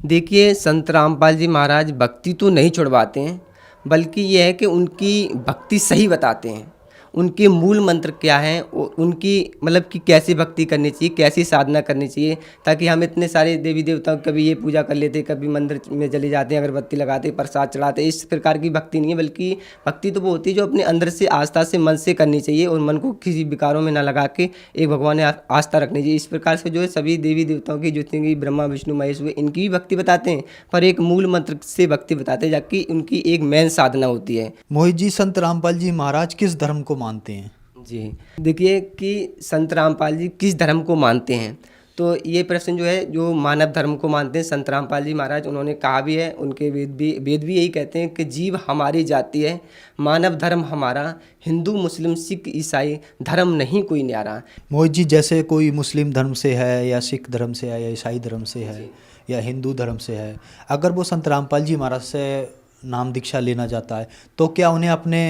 देखिए संत रामपाल जी महाराज भक्ति तो नहीं छुड़वाते हैं, बल्कि ये है कि उनकी भक्ति सही बताते हैं। उनके मूल मंत्र क्या हैं, उनकी मतलब कि कैसे भक्ति करनी चाहिए, कैसी साधना करनी चाहिए, ताकि हम इतने सारे देवी देवताओं कभी ये पूजा कर लेते, कभी मंदिर में चले जाते हैं, अगरबत्ती लगाते, प्रसाद चढ़ाते। इस प्रकार की भक्ति नहीं है, बल्कि भक्ति तो वो होती है जो अपने अंदर से आस्था से मन से करनी चाहिए और मन को किसी विकारों में ना लगा के एक भगवान में आस्था रखनी चाहिए। इस प्रकार से जो है सभी देवी देवताओं की जितनी भी ब्रह्मा विष्णु महेश हुए इनकी भी भक्ति बताते हैं, पर एक मूल मंत्र से भक्ति बताते हैं, जबकि उनकी एक मेन साधना होती है। मोहित जी, संत रामपाल जी महाराज किस धर्म को मानते हैं? जी, देखिए कि संत रामपाल जी किस धर्म को मानते हैं, तो ये प्रश्न जो है जो मानव धर्म को मानते हैं संत रामपाल जी महाराज, उन्होंने कहा भी है, उनके वेद भी यही कहते हैं कि जीव हमारी जाति है, मानव धर्म हमारा, हिंदू मुस्लिम सिख ईसाई धर्म नहीं कोई न्यारा। मोहित जी, जैसे कोई मुस्लिम धर्म से है या सिख धर्म से है या ईसाई धर्म से है या हिंदू धर्म से है, अगर वो संत रामपाल जी महाराज से नाम दीक्षा लेना चाहता है तो क्या उन्हें अपने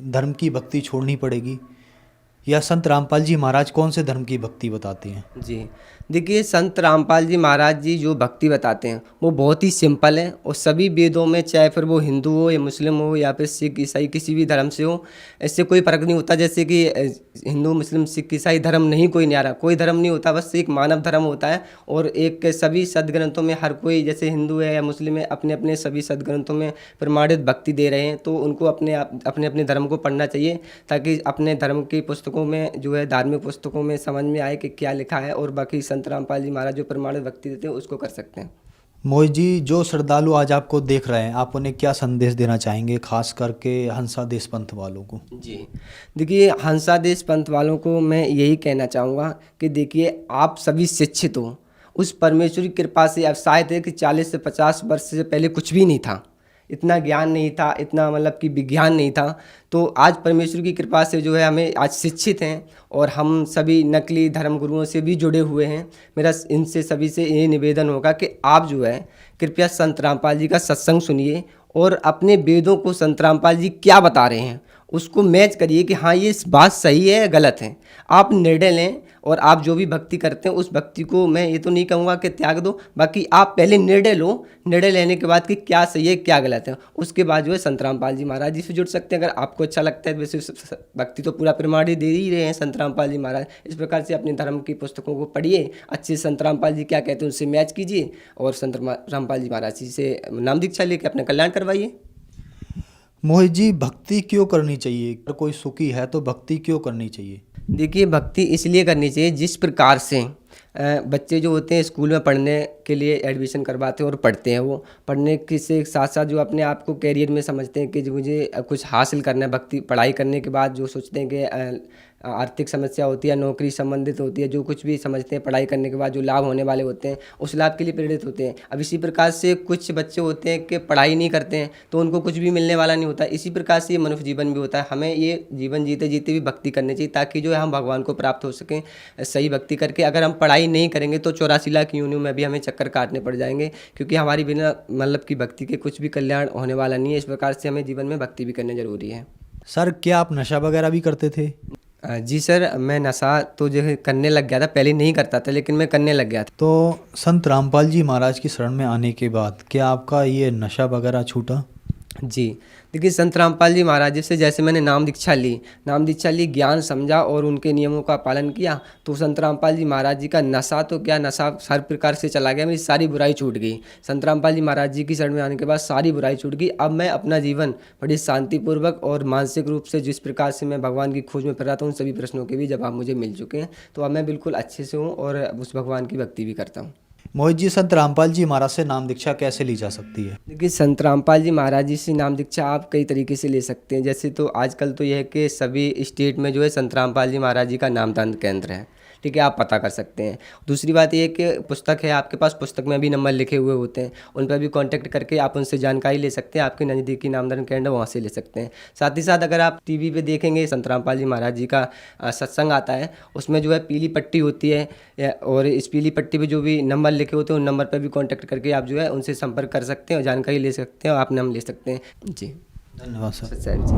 धर्म की भक्ति छोड़नी पड़ेगी, या संत रामपाल जी महाराज कौन से धर्म की भक्ति बताते हैं? जी, देखिए संत रामपाल जी महाराज जी जो भक्ति बताते हैं वो बहुत ही सिंपल है, और सभी वेदों में, चाहे फिर वो हिंदू हो या मुस्लिम हो या फिर सिख ईसाई किसी भी धर्म से हो, इससे कोई फ़र्क नहीं होता। जैसे कि हिंदू मुस्लिम सिख ईसाई धर्म नहीं कोई न्यारा, कोई धर्म नहीं होता, बस एक मानव धर्म होता है। और एक सभी सदग्रंथों में हर कोई, जैसे हिंदू है या मुस्लिम है, अपने अपने सभी सदग्रंथों में प्रमाणित भक्ति दे रहे हैं, तो उनको अपने अपने धर्म को पढ़ना चाहिए, ताकि अपने धर्म की पुस्तकों में जो है, धार्मिक पुस्तकों में समझ में आए कि क्या लिखा है, और बाकी संत रामपाल जी महाराज जो प्रमाणित भक्ति देते हैं उसको कर सकते हैं। मोहित जी, जो श्रद्धालु आज आपको देख रहे हैं, आप उन्हें क्या संदेश देना चाहेंगे, खास करके हंसा देश पंथ वालों को? जी, देखिए हंसा देश पंथ वालों को मैं यही कहना चाहूँगा कि देखिए आप सभी शिक्षित हो, उस परमेश्वर की कृपा से। अब शायद है कि 40 से 50 वर्ष से पहले कुछ भी नहीं था, इतना ज्ञान नहीं था, इतना मतलब कि विज्ञान नहीं था, तो आज परमेश्वर की कृपा से जो है हमें आज शिक्षित हैं, और हम सभी नकली धर्म गुरुओं से भी जुड़े हुए हैं। मेरा इनसे सभी से ये निवेदन होगा कि आप जो है कृपया संत रामपाल जी का सत्संग सुनिए, और अपने वेदों को संत रामपाल जी क्या बता रहे हैं उसको मैच करिए कि हाँ ये बात सही है या गलत है। आप निर्णय लें, और आप जो भी भक्ति करते हैं उस भक्ति को मैं ये तो नहीं कहूँगा कि त्याग दो, बाकी आप पहले निर्णय लो, निर्णय लेने के बाद कि क्या सही है क्या गलत है, उसके बाद जो है संत रामपाल जी महाराज जी से जुड़ सकते हैं। अगर आपको अच्छा लगता है, वैसे भक्ति तो पूरा प्रमाणित दे ही रहे हैं संत रामपाल जी महाराज। इस प्रकार से अपने धर्म की पुस्तकों को पढ़िए, अच्छे संत रामपाल जी क्या कहते हैं उनसे मैच कीजिए, और संत रामपाल जी महाराज जी से नाम दीक्षा लेकर अपना कल्याण करवाइए। मोहित जी, भक्ति क्यों करनी चाहिए? अगर कोई सुखी है तो भक्ति क्यों करनी चाहिए? देखिए भक्ति इसलिए करनी चाहिए, जिस प्रकार से बच्चे जो होते हैं स्कूल में पढ़ने के लिए एडमिशन करवाते हैं और पढ़ते हैं, वो पढ़ने के से साथ साथ जो अपने आप को कैरियर में समझते हैं कि जो मुझे कुछ हासिल करना है, भक्ति पढ़ाई करने के बाद जो सोचते हैं कि आर्थिक समस्या होती है, नौकरी संबंधित होती है, जो कुछ भी समझते हैं पढ़ाई करने के बाद जो लाभ होने वाले होते हैं, उस लाभ के लिए प्रेरित होते हैं। अब इसी प्रकार से कुछ बच्चे होते हैं कि पढ़ाई नहीं करते हैं तो उनको कुछ भी मिलने वाला नहीं होता। इसी प्रकार से ये मनुष्य जीवन भी होता है। हमें ये जीवन जीते जीते भी भक्ति करनी चाहिए, ताकि जो है हम भगवान को प्राप्त हो सकें सही भक्ति करके। अगर हम पढ़ाई नहीं करेंगे तो 84 लाख योनियों में भी हमें चक्कर काटने पड़ जाएंगे, क्योंकि हमारी बिना मतलब की भक्ति के कुछ भी कल्याण होने वाला नहीं है। इस प्रकार से हमें जीवन में भक्ति भी करना जरूरी है। सर, क्या आप नशा वगैरह भी करते थे? जी सर, मैं नशा तो जो है करने लग गया था, पहले नहीं करता था लेकिन मैं करने लग गया था। तो संत रामपाल जी महाराज की शरण में आने के बाद क्या आपका ये नशा वगैरह छूटा? जी, देखिए संत रामपाल जी महाराज जी से जैसे मैंने नाम दीक्षा ली, ज्ञान समझा और उनके नियमों का पालन किया, तो संत रामपाल जी महाराज जी का नशा तो क्या, नशा हर प्रकार से चला गया, मेरी सारी बुराई छूट गई। संत रामपाल जी महाराज जी की शरण में आने के बाद सारी बुराई छूट गई। अब मैं अपना जीवन बड़ी शांतिपूर्वक और मानसिक रूप से, जिस प्रकार से मैं भगवान की खोज में फिर रहा था, उन सभी प्रश्नों के भी जवाब मुझे मिल चुके हैं। तो अब मैं बिल्कुल अच्छे से हूँ और उस भगवान की भक्ति भी करता हूँ। मोहित जी, संत रामपाल जी महाराज से नाम दीक्षा कैसे ली जा सकती है? देखिए संत रामपाल जी महाराज जी से नाम दीक्षा आप कई तरीके से ले सकते हैं। जैसे तो आजकल तो यह है कि सभी स्टेट में जो है संत रामपाल जी महाराज जी का नामदान केंद्र है, ठीक है, आप पता कर सकते हैं। दूसरी बात यह है कि पुस्तक है आपके पास, पुस्तक में भी नंबर लिखे हुए होते हैं, उन पर भी कांटेक्ट करके आप उनसे जानकारी ले सकते हैं। आपके नज़दीकी नामदान केंद्र वहाँ से ले सकते हैं। साथ ही साथ अगर आप टीवी पे देखेंगे संत रामपाल जी महाराज जी का सत्संग आता है, उसमें जो है पीली पट्टी होती है, और इस पीली पट्टी पर जो भी नंबर लिखे होते हैं उन नंबर पर भी कॉन्टैक्ट करके आप जो है उनसे संपर्क कर सकते हैं और जानकारी ले सकते हैं और आप नाम ले सकते हैं। जी, धन्यवाद सर। जी।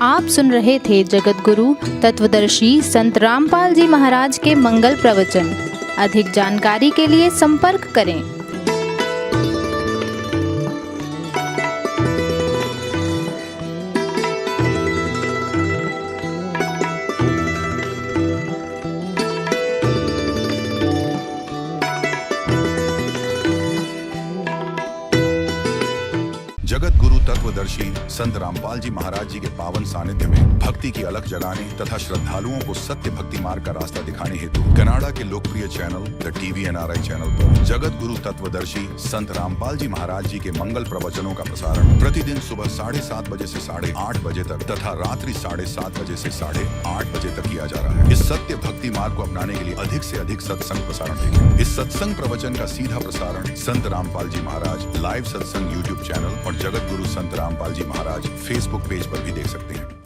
आप सुन रहे थे जगत गुरु तत्वदर्शी संत रामपाल जी महाराज के मंगल प्रवचन। अधिक जानकारी के लिए संपर्क करें। जगत गुरु तत्वदर्शी तत्वदर्शी संत रामपाल जी महाराज जी के पावन सानिध्य में भक्ति की अलख जगाने तथा श्रद्धालुओं को सत्य भक्ति मार्ग का रास्ता दिखाने हेतु कनाडा के लोकप्रिय channel the TV NRI channel पर जगत गुरु तत्वदर्शी संत रामपाल जी महाराज जी के मंगल प्रवचनों का प्रसारण प्रतिदिन सुबह 7:30 बजे से 8:30 बजे तक तथा रात्रि 7:30 बजे से 8:30 बजे तक किया जा रहा है। इस सत्य भक्ति मार्ग को अपनाने के लिए अधिक से अधिक सत्संग प्रसारण देखें। इस सत्संग प्रवचन का सीधा प्रसारण संत रामपाल जी महाराज लाइव सत्संग YouTube चैनल और जगत गुरु संत रामपाल जी महाराज Facebook पेज पर भी देख सकते हैं।